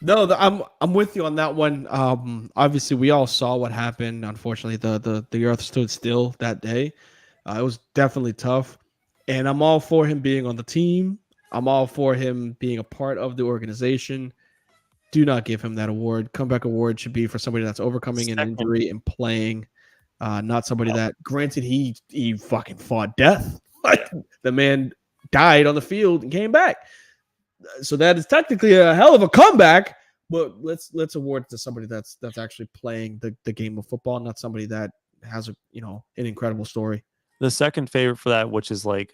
No, I'm with you on that one. Obviously, we all saw what happened. Unfortunately, the earth stood still that day. It was definitely tough, and I'm all for him being on the team. I'm all for him being a part of the organization. Do not give him that award. Comeback award should be for somebody that's overcoming an injury and playing. Not somebody that, granted, he fucking fought death. Like the man died on the field and came back. So that is technically a hell of a comeback. But let's award it to somebody that's actually playing the game of football, not somebody that has an incredible story. The second favorite for that, which is like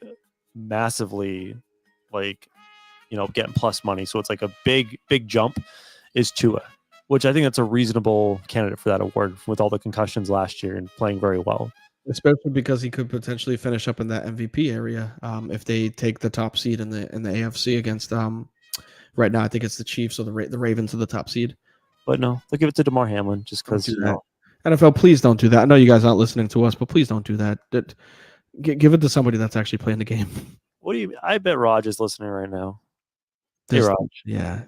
massively, like getting plus money, so it's like a big jump, is Tua. Which I think that's a reasonable candidate for that award with all the concussions last year and playing very well. Especially because he could potentially finish up in that MVP area if they take the top seed in the AFC against right now I think it's the Chiefs or the Ravens are the top seed. But no, they'll give it to DeMar Hamlin just because NFL, please don't do that. I know you guys aren't listening to us, but please don't do that. Give it to somebody that's actually playing the game. What do you? I bet Raj is listening right now. Hey, Raj. Yeah.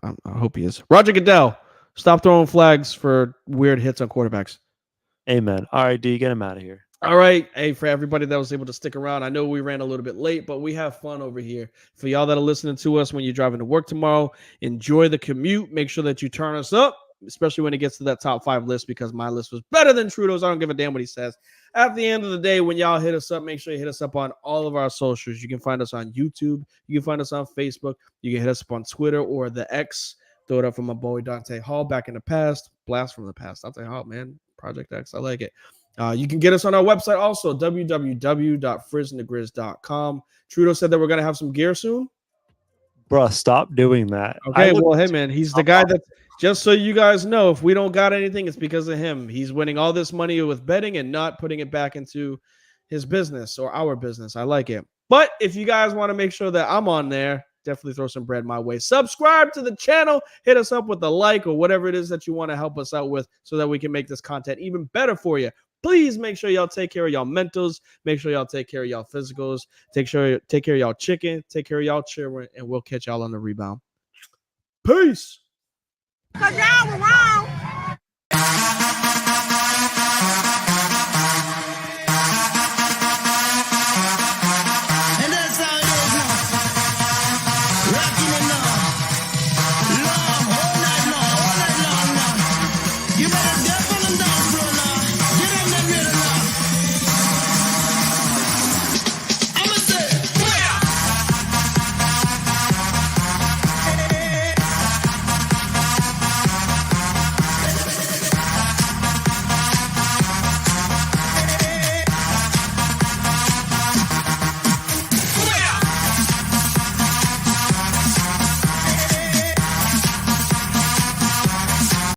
I hope he is. Roger Goodell. Stop throwing flags for weird hits on quarterbacks. Amen. All right, D, get him out of here. All right. Hey, for everybody that was able to stick around, I know we ran a little bit late, but we have fun over here. For y'all that are listening to us when you're driving to work tomorrow, enjoy the commute. Make sure that you turn us up, especially when it gets to that top 5 list, because my list was better than Trudeau's. I don't give a damn what he says. At the end of the day, when y'all hit us up, make sure you hit us up on all of our socials. You can find us on YouTube. You can find us on Facebook. You can hit us up on Twitter or the X. Throw it up from my boy Dante Hall back in the past. Blast from the past. Dante Hall, man. Project X. I like it. You can get us on our website also, www.frizzandthegrizz.com. Trudeau said that we're going to have some gear soon. Bruh, stop doing that. Okay, well, hey, man, he's the guy that, just so you guys know, if we don't got anything, it's because of him. He's winning all this money with betting and not putting it back into his business or our business. I like it. But if you guys want to make sure that I'm on there, definitely throw some bread my way. Subscribe to the channel. Hit us up with a like or whatever it is that you want to help us out with so that we can make this content even better for you. Please make sure y'all take care of y'all mentals. Make sure y'all take care of y'all physicals. Take care of y'all chicken. Take care of y'all children. And we'll catch y'all on the rebound. Peace. 'Cause y'all were wrong.